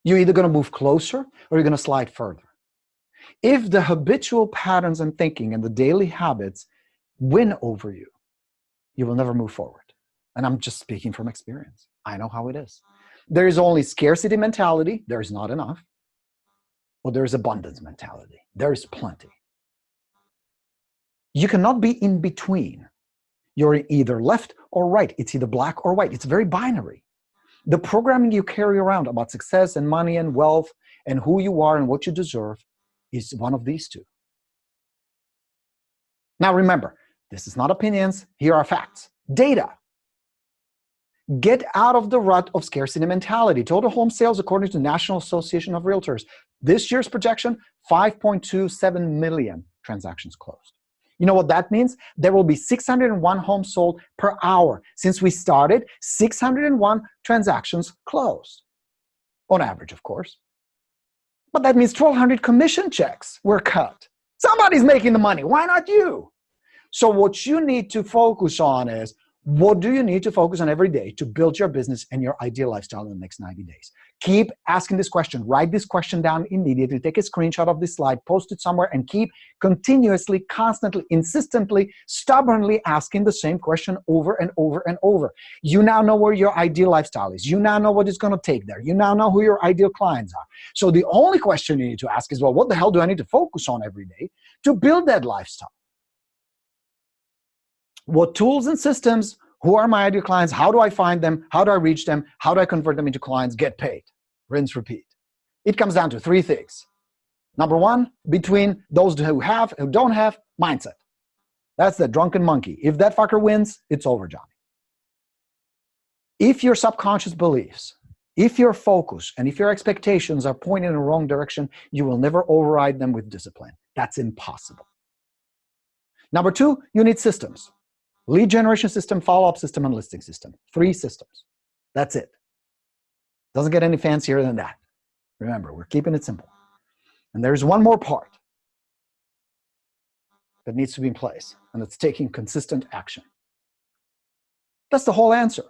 You're either going to move closer or you're going to slide further. If the habitual patterns and thinking and the daily habits win over you, you will never move forward. And I'm just speaking from experience. I know how it is. There is only scarcity mentality, there is not enough, or there is abundance mentality, there is plenty. You cannot be in between. You're either left or right. It's either black or white. It's very binary. The programming you carry around about success and money and wealth and who you are and what you deserve is one of these 2. Now remember, this is not opinions. Here are facts. Data. Get out of the rut of scarcity mentality. Total home sales, according to the National Association of Realtors, this year's projection, 5.27 million transactions closed. You know what that means? There will be 601 homes sold per hour. Since we started, 601 transactions closed. On average, of course. But that means 1,200 commission checks were cut. Somebody's making the money. Why not you? So what you need to focus on is, what do you need to focus on every day to build your business and your ideal lifestyle in the next 90 days? Keep asking this question. Write this question down immediately. Take a screenshot of this slide, post it somewhere, and keep continuously, constantly, insistently, stubbornly asking the same question over and over and over. You now know where your ideal lifestyle is. You now know what it's going to take there. You now know who your ideal clients are. So the only question you need to ask is, well, what the hell do I need to focus on every day to build that lifestyle? What tools and systems, who are my ideal clients, how do I find them, how do I reach them, how do I convert them into clients, get paid, rinse, repeat. It comes down to 3 things. Number 1, between those who have and who don't have, mindset. That's the drunken monkey. If that fucker wins, it's over, Johnny. If your subconscious beliefs, if your focus, and if your expectations are pointing in the wrong direction, you will never override them with discipline. That's impossible. Number 2, you need systems. Lead generation system, follow-up system, and listing system. 3 systems. That's it. Doesn't get any fancier than that. Remember, we're keeping it simple. And there's one more part that needs to be in place, and it's taking consistent action. That's the whole answer.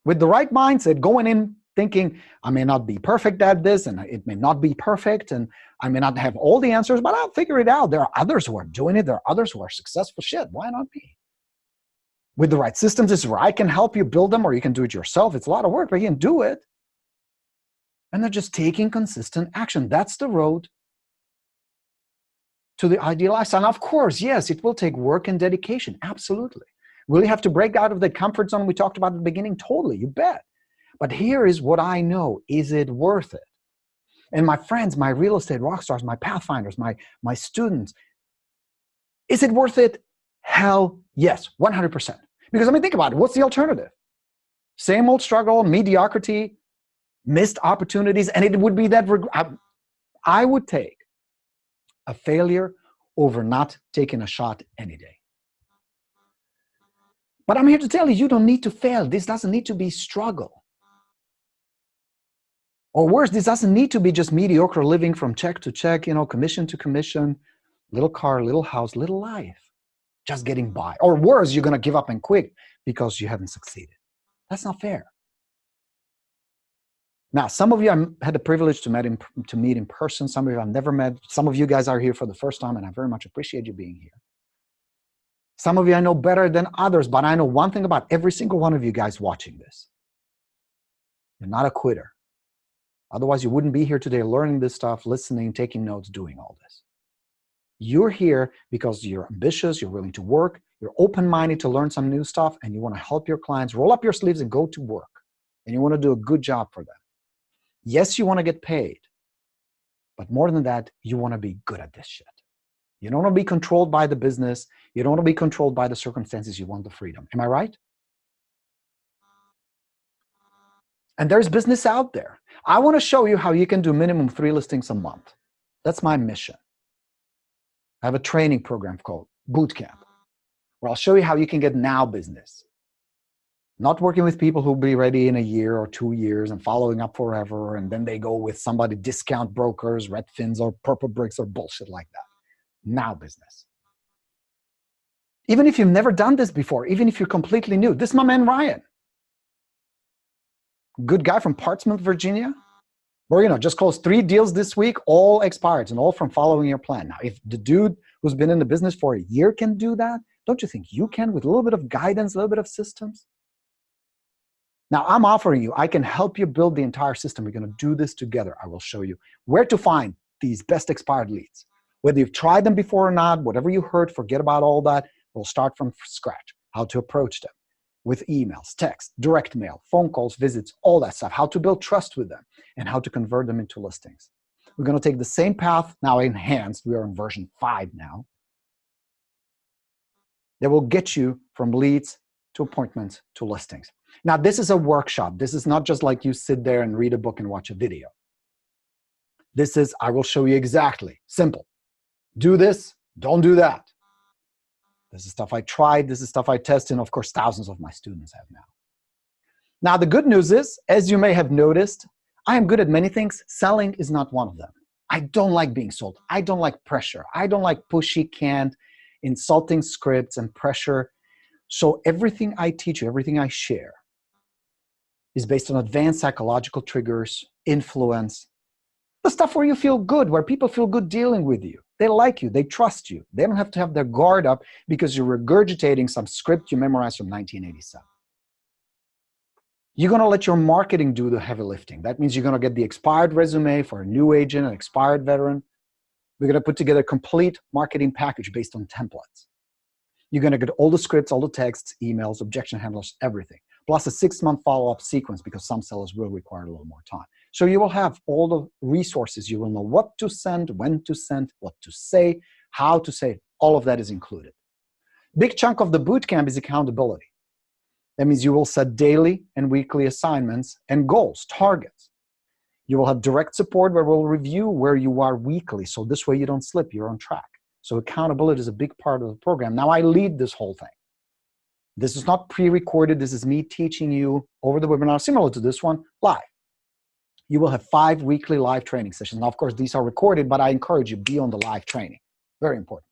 With the right mindset, going in thinking, I may not be perfect at this, and it may not be perfect, and I may not have all the answers, but I'll figure it out. There are others who are doing it. There are others who are successful. Shit, why not me? With the right systems, this is where I can help you build them, or you can do it yourself. It's a lot of work, but you can do it. And they're just taking consistent action. That's the road to the ideal lifestyle. Now, of course, yes, it will take work and dedication. Absolutely. Will you have to break out of the comfort zone we talked about at the beginning? Totally, you bet. But here is what I know. Is it worth it? And my friends, my real estate rock stars, my pathfinders, my students, is it worth it? Hell yes, 100%. Because I mean, think about it. What's the alternative? Same old struggle, mediocrity, missed opportunities, and it would be that I would take a failure over not taking a shot any day. But I'm here to tell you, you don't need to fail. This doesn't need to be struggle. Or worse, this doesn't need to be just mediocre living from check to check, commission to commission, little car, little house, little life. Just getting by. Or worse, you're going to give up and quit because you haven't succeeded. That's not fair. Now, some of you I had the privilege to meet in person. Some of you I've never met. Some of you guys are here for the first time, and I very much appreciate you being here. Some of you I know better than others, but I know one thing about every single one of you guys watching this. You're not a quitter. Otherwise, you wouldn't be here today learning this stuff, listening, taking notes, doing all this. You're here because you're ambitious, you're willing to work, you're open-minded to learn some new stuff, and you want to help your clients roll up your sleeves and go to work. And you want to do a good job for them. Yes, you want to get paid, but more than that, you want to be good at this shit. You don't want to be controlled by the business. You don't want to be controlled by the circumstances. You want the freedom. Am I right? And there's business out there. I want to show you how you can do minimum 3 listings a month. That's my mission. I have a training program called Bootcamp, where I'll show you how you can get now business. Not working with people who'll be ready in a year or 2 years and following up forever, and then they go with somebody, discount brokers, Redfins or Purple Bricks or bullshit like that. Now business. Even if you've never done this before, even if you're completely new. This is my man Ryan. Good guy from Portsmouth, Virginia. Borino just closed 3 deals this week, all expired, and all from following your plan. Now, if the dude who's been in the business for a year can do that, don't you think you can with a little bit of guidance, a little bit of systems? Now, I'm offering you, I can help you build the entire system. We're going to do this together. I will show you where to find these best expired leads. Whether you've tried them before or not, whatever you heard, forget about all that. We'll start from scratch. How to approach them with emails, text, direct mail, phone calls, visits, all that stuff. How to build trust with them and how to convert them into listings. We're going to take the same path, now enhanced. We are in version 5 now. That will get you from leads to appointments to listings. Now, this is a workshop. This is not just like you sit there and read a book and watch a video. This is, I will show you exactly. Simple. Do this, don't do that. This is stuff I tried. This is stuff I tested. And of course, thousands of my students have now. Now, the good news is, as you may have noticed, I am good at many things. Selling is not one of them. I don't like being sold. I don't like pressure. I don't like pushy, canned, insulting scripts and pressure. So everything I teach you, everything I share, is based on advanced psychological triggers, influence, the stuff where you feel good, where people feel good dealing with you. They like you. They trust you. They don't have to have their guard up because you're regurgitating some script you memorized from 1987. You're going to let your marketing do the heavy lifting. That means you're going to get the expired resume for a new agent, an expired veteran. We're going to put together a complete marketing package based on templates. You're going to get all the scripts, all the texts, emails, objection handlers, everything, plus a 6-month follow-up sequence because some sellers will require a little more time. So you will have all the resources. You will know what to send, when to send, what to say, how to say it. All of that is included. Big chunk of the bootcamp is accountability. That means you will set daily and weekly assignments and goals, targets. You will have direct support where we'll review where you are weekly. So this way you don't slip, you're on track. So accountability is a big part of the program. Now I lead this whole thing. This is not pre-recorded. This is me teaching you over the webinar, similar to this one, live. You will have 5 weekly live training sessions. Now, of course, these are recorded, but I encourage you, be on the live training. Very important.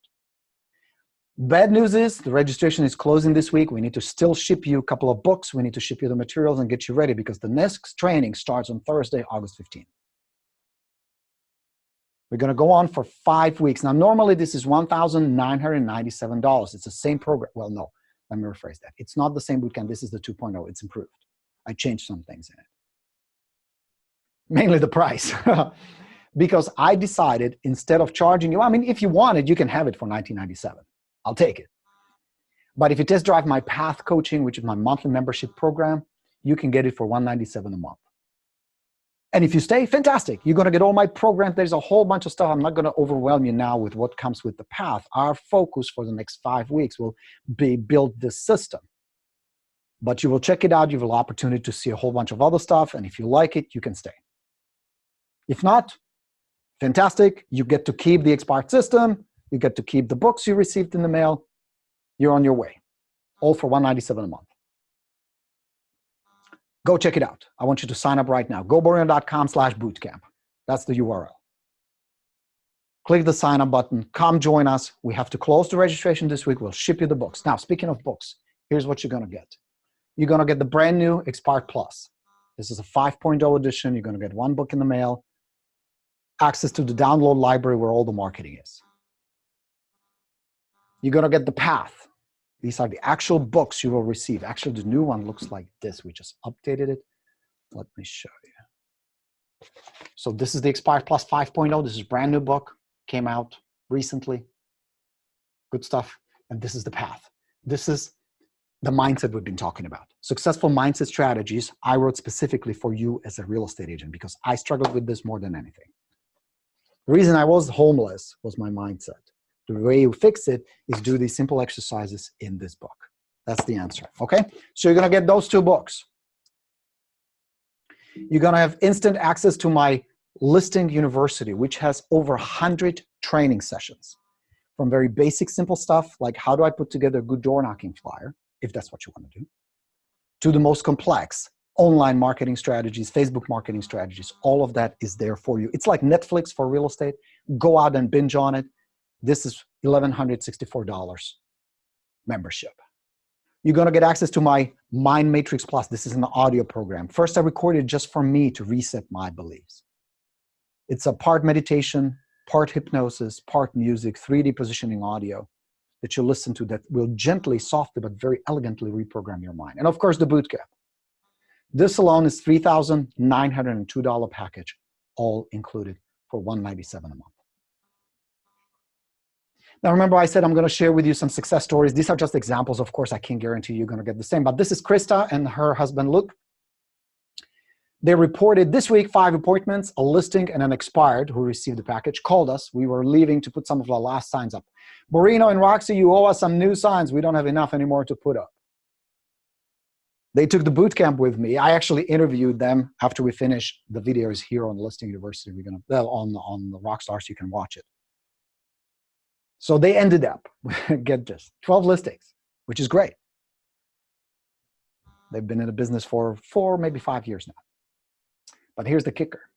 Bad news is the registration is closing this week. We need to still ship you a couple of books. We need to ship you the materials and get you ready because the next training starts on Thursday, August 15th. We're going to go on for 5 weeks. Now, normally this is $1,997. It's the same program. Well, no, let me rephrase that. It's not the same bootcamp. This is the 2.0. It's improved. I changed some things in it. Mainly the price. Because I decided instead of charging you, I mean, if you want it, you can have it for $19.97. I'll take it. But if you test drive my Path Coaching, which is my monthly membership program, you can get it for $197 a month. And if you stay, fantastic. You're going to get all my programs. There's a whole bunch of stuff. I'm not going to overwhelm you now with what comes with the Path. Our focus for the next 5 weeks will be build this system. But you will check it out. You will have opportunity to see a whole bunch of other stuff. And if you like it, you can stay. If not, fantastic. You get to keep the expired system. You get to keep the books you received in the mail. You're on your way. All for $197 a month. Go check it out. I want you to sign up right now. GoBorino.com/bootcamp. That's the URL. Click the sign up button. Come join us. We have to close the registration this week. We'll ship you the books. Now, speaking of books, here's what you're going to get. You're going to get the brand new Expired Plus. This is a 5.0 edition. You're going to get 1 book in the mail, access to the download library where all the marketing is. You're going to get the Path. These are the actual books you will receive. Actually, the new one looks like this. We just updated it. Let me show you. So this is the Expired Plus 5.0. This is a brand new book. Came out recently. Good stuff. And this is the Path. This is the mindset we've been talking about. Successful mindset strategies I wrote specifically for you as a real estate agent because I struggled with this more than anything. The reason I was homeless was my mindset. The way you fix it is do these simple exercises in this book. That's the answer, okay? So you're gonna get those 2 books. You're gonna have instant access to my listing university, which has over 100 training sessions. From very basic, simple stuff, like how do I put together a good door knocking flyer, if that's what you want to do, to the most complex online marketing strategies, Facebook marketing strategies. All of that is there for you. It's like Netflix for real estate. Go out and binge on it. This is $1,164 membership. You're going to get access to my Mind Matrix Plus. This is an audio program. First, I recorded just for me to reset my beliefs. It's a part meditation, part hypnosis, part music, 3D positioning audio that you listen to that will gently, softly, but very elegantly reprogram your mind. And of course, the Bootcamp. This alone is $3,902 package, all included for $197 a month. Now, remember I said I'm going to share with you some success stories. These are just examples. Of course, I can't guarantee you're going to get the same. But this is Krista and her husband, Luke. They reported this week 5 appointments, a listing, and an expired who received the package called us. We were leaving to put some of our last signs up. Borino and Roxy, you owe us some new signs. We don't have enough anymore to put up. They took the bootcamp with me. I actually interviewed them after we finish the videos here on the Listing University. We're going to on the Rockstars. You can watch it. So they ended up, get this, 12 listings, which is great. They've been in the business for 4, maybe 5 years now. But here's the kicker.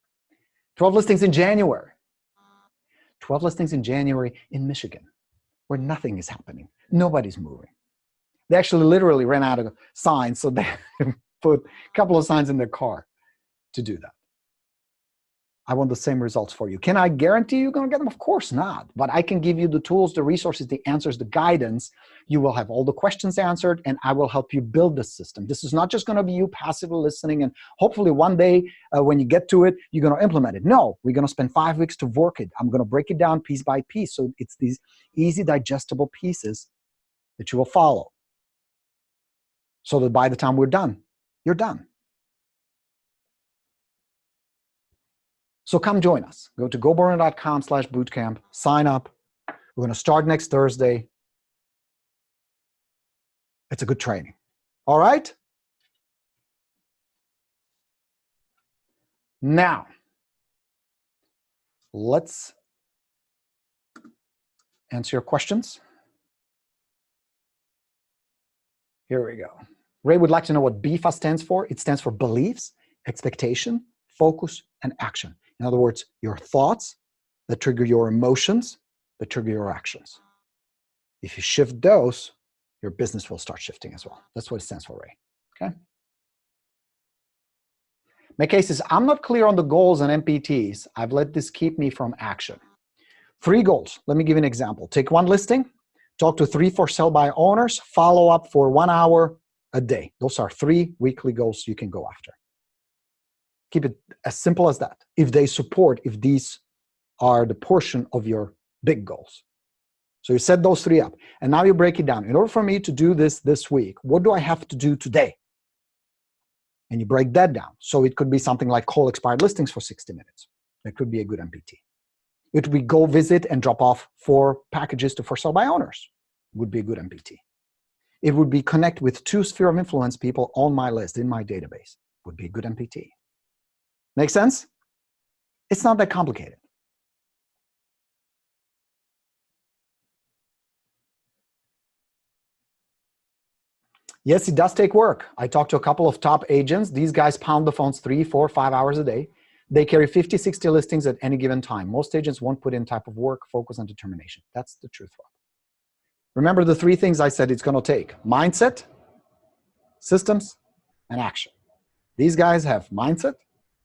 12 listings in January. 12 listings in January in Michigan, where nothing is happening. Nobody's moving. They actually literally ran out of signs, so they put a couple of signs in their car to do that. I want the same results for you. Can I guarantee you're going to get them? Of course not. But I can give you the tools, the resources, the answers, the guidance. You will have all the questions answered, and I will help you build the system. This is not just going to be you passively listening, and hopefully one day when you get to it, you're going to implement it. No, we're going to spend 5 weeks to work it. I'm going to break it down piece by piece. So it's these easy, digestible pieces that you will follow. So that by the time we're done, you're done. So come join us. Go to goborino.com/bootcamp, sign up. We're going to start next Thursday. It's a good training. All right? Now, let's answer your questions. Here we go. Ray would like to know what BFA stands for. It stands for beliefs, expectation, focus, and action. In other words, your thoughts that trigger your emotions, that trigger your actions. If you shift those, your business will start shifting as well. That's what it stands for, Ray. Okay? My case is, I'm not clear on the goals and MPTs. I've let this keep me from action. 3 goals. Let me give you an example. Take 1 listing, talk to 3 for sell by owners, follow up for 1 hour a day. Those are 3 weekly goals you can go after. Keep it as simple as that. If they support, if these are the portion of your big goals. So you set those 3 up. And now you break it down. In order for me to do this week, what do I have to do today? And you break that down. So it could be something like call expired listings for 60 minutes. That could be a good MPT. It would be go visit and drop off 4 packages to for sale by owners. Would be a good MPT. It would be connect with 2 sphere of influence people on my list, in my database. Would be a good MPT. Make sense? It's not that complicated. Yes, it does take work. I talked to a couple of top agents. These guys pound the phones 3, 4, 5 hours a day. They carry 50, 60 listings at any given time. Most agents won't put in type of work, focus, and determination. That's the truth. Remember the 3 things I said it's going to take. Mindset, systems, and action. These guys have mindset,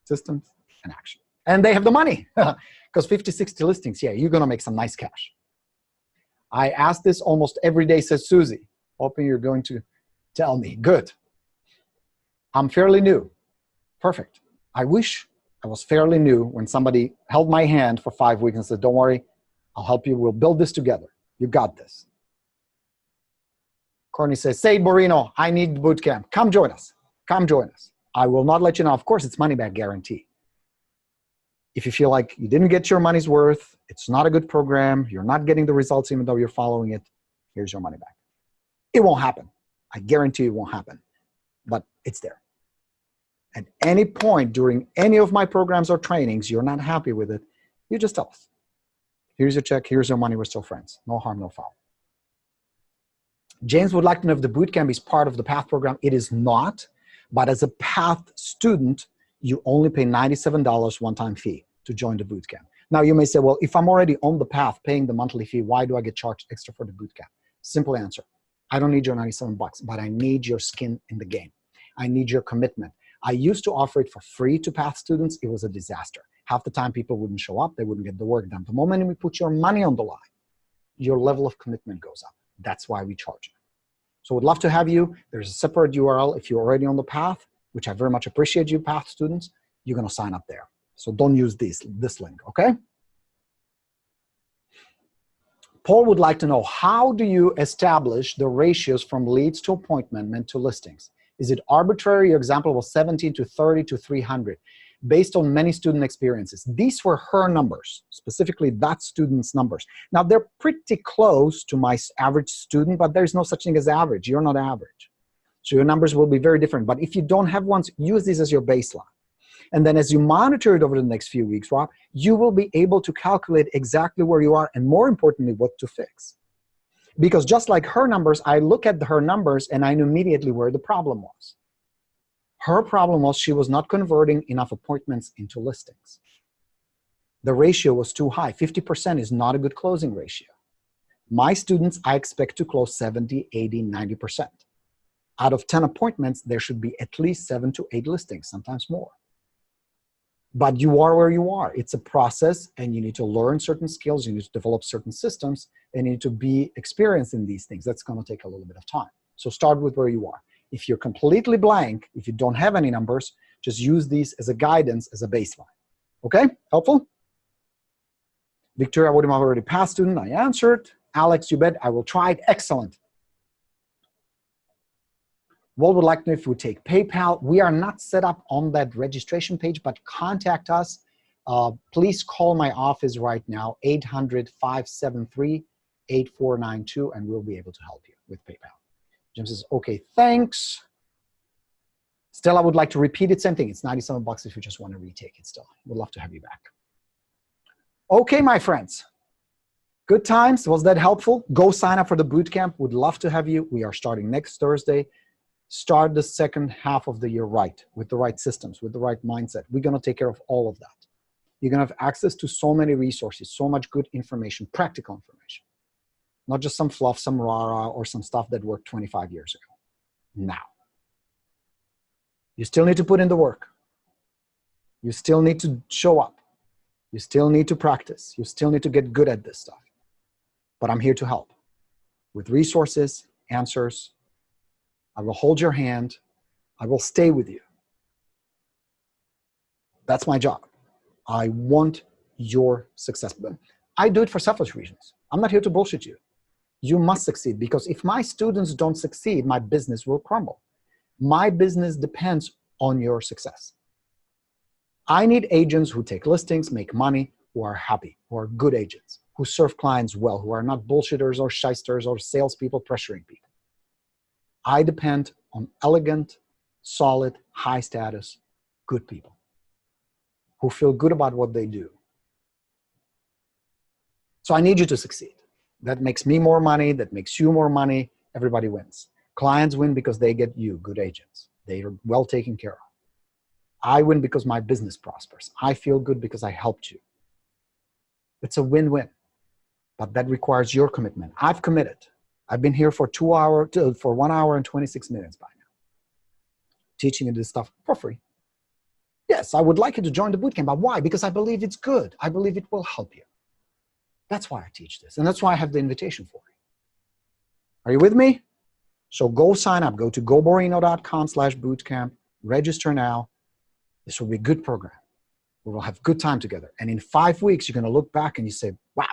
systems, and action. And they have the money. Because 50, 60 listings, yeah, you're going to make some nice cash. I ask this almost every day, says Susie. Hoping you're going to tell me. Good. I'm fairly new. Perfect. I wish I was fairly new when somebody held my hand for 5 weeks and said, don't worry, I'll help you. We'll build this together. You got this. Courtney says, say, Borino, I need bootcamp. Come join us. Come join us. I will not let you know. Of course, it's money back guarantee. If you feel like you didn't get your money's worth, it's not a good program, you're not getting the results even though you're following it, here's your money back. It won't happen. I guarantee it won't happen. But it's there. At any point during any of my programs or trainings, you're not happy with it, you just tell us. Here's your check, here's your money, we're still friends. No harm, no foul. James would like to know if the bootcamp is part of the PATH program. It is not, but as a PATH student, you only pay $97 one-time fee to join the bootcamp. Now you may say, well, if I'm already on the path paying the monthly fee, why do I get charged extra for the bootcamp? Simple answer. I don't need your 97 bucks, but I need your skin in the game. I need your commitment. I used to offer it for free to PATH students. It was a disaster. Half the time people wouldn't show up. They wouldn't get the work done. The moment we put your money on the line, your level of commitment goes up. That's why we charge you. So we'd love to have you. There's a separate URL if you're already on the path, which I very much appreciate you, PATH students. You're going to sign up there. So don't use this link, okay? Paul would like to know, how do you establish the ratios from leads to appointment to listings? Is it arbitrary? Your example was 17 to 30 to 300, based on many student experiences. These were her numbers, specifically that student's numbers. Now, they're pretty close to my average student, but there's no such thing as average. You're not average. So your numbers will be very different. But if you don't have ones, use these as your baseline. And then as you monitor it over the next few weeks, Rob, you will be able to calculate exactly where you are and, more importantly, what to fix. Because just like her numbers, I look at her numbers and I knew immediately where the problem was. Her problem was she was not converting enough appointments into listings. The ratio was too high. 50% is not a good closing ratio. My students, I expect to close 70, 80, 90%. Out of 10 appointments, there should be at least 7 to 8 listings, sometimes more. But you are where you are. It's a process, and you need to learn certain skills. You need to develop certain systems, and you need to be experienced in these things. That's going to take a little bit of time. So start with where you are. If you're completely blank, if you don't have any numbers, just use these as a guidance, as a baseline. Okay? Helpful? Victoria, what am I already past student? I answered. Alex, you bet. I will try it. Excellent. Walt would like to know if we take PayPal. We are not set up on that registration page, but contact us. Please call my office right now, 800-573-8492, and we'll be able to help you with PayPal. Jim says, okay, thanks. Stella would like to repeat it. Same thing. It's 97 bucks if you just want to retake it still. We'd love to have you back. Okay, my friends. Good times. Was that helpful? Go sign up for the bootcamp. Would love to have you. We are starting next Thursday. Start the second half of the year right, with the right systems, with the right mindset. We're going to take care of all of that. You're going to have access to so many resources, so much good information, practical information. Not just some fluff, some rah-rah, or some stuff that worked 25 years ago. Now. You still need to put in the work. You still need to show up. You still need to practice. You still need to get good at this stuff. But I'm here to help with resources, answers. I will hold your hand. I will stay with you. That's my job. I want your success. But I do it for selfish reasons. I'm not here to bullshit you. You must succeed, because if my students don't succeed, my business will crumble. My business depends on your success. I need agents who take listings, make money, who are happy, who are good agents, who serve clients well, who are not bullshitters or shysters or salespeople pressuring people. I depend on elegant, solid, high status, good people who feel good about what they do. So I need you to succeed. That makes me more money. That makes you more money. Everybody wins. Clients win because they get you, good agents. They are well taken care of. I win because my business prospers. I feel good because I helped you. It's a win-win. But that requires your commitment. I've committed. I've been here for 1 hour and 26 minutes by now, teaching you this stuff for free. Yes, I would like you to join the bootcamp, but why? Because I believe it's good. I believe it will help you. That's why I teach this, and that's why I have the invitation for you. Are you with me? So go sign up. Go to goborino.com/bootcamp. Register now. This will be a good program. We will have good time together. And in 5 weeks, you're going to look back and you say, wow,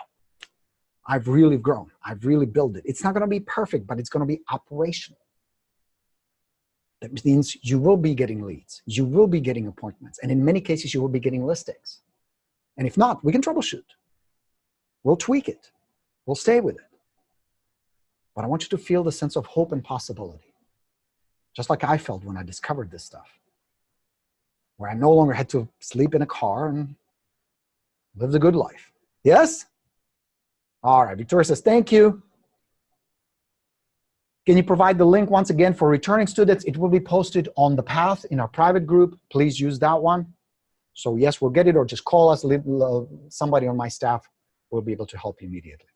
I've really grown. I've really built it. It's not going to be perfect, but it's going to be operational. That means you will be getting leads. You will be getting appointments. And in many cases, you will be getting listings. And if not, we can troubleshoot. We'll tweak it. We'll stay with it. But I want you to feel the sense of hope and possibility, just like I felt when I discovered this stuff, where I no longer had to sleep in a car and live the good life. Yes? All right, Victoria says, thank you. Can you provide the link once again for returning students? It will be posted on the path in our private group. Please use that one. So yes, we'll get it, or just call us. Somebody on my staff will be able to help you immediately.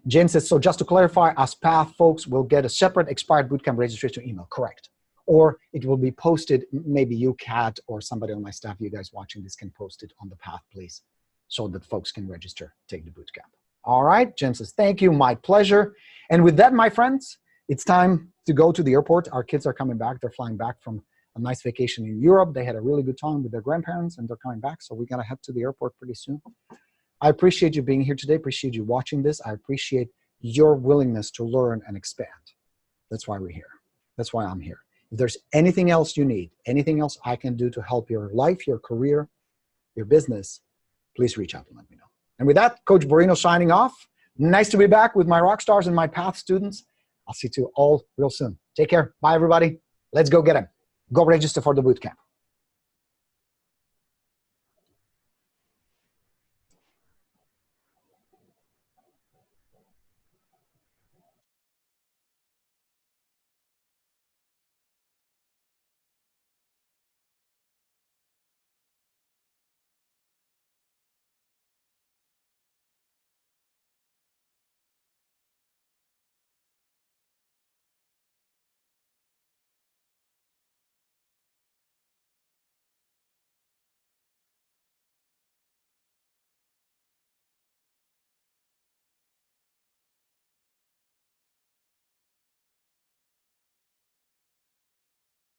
James says, so just to clarify, us path folks will get a separate expired bootcamp registration email, correct? Or it will be posted, maybe you, Kat, or somebody on my staff, you guys watching this can post it on the path, please, so that folks can register, take the bootcamp. All right, Jim says, thank you, my pleasure. And with that, my friends, it's time to go to the airport. Our kids are coming back. They're flying back from a nice vacation in Europe. They had a really good time with their grandparents, and they're coming back, so we're going to head to the airport pretty soon. I appreciate you being here today. Appreciate you watching this. I appreciate your willingness to learn and expand. That's why we're here. That's why I'm here. If there's anything else you need, anything else I can do to help your life, your career, your business, please reach out and let me know. And with that, Coach Borino signing off. Nice to be back with my rock stars and my path students. I'll see you all real soon. Take care. Bye, everybody. Let's go get them. Go register for the bootcamp.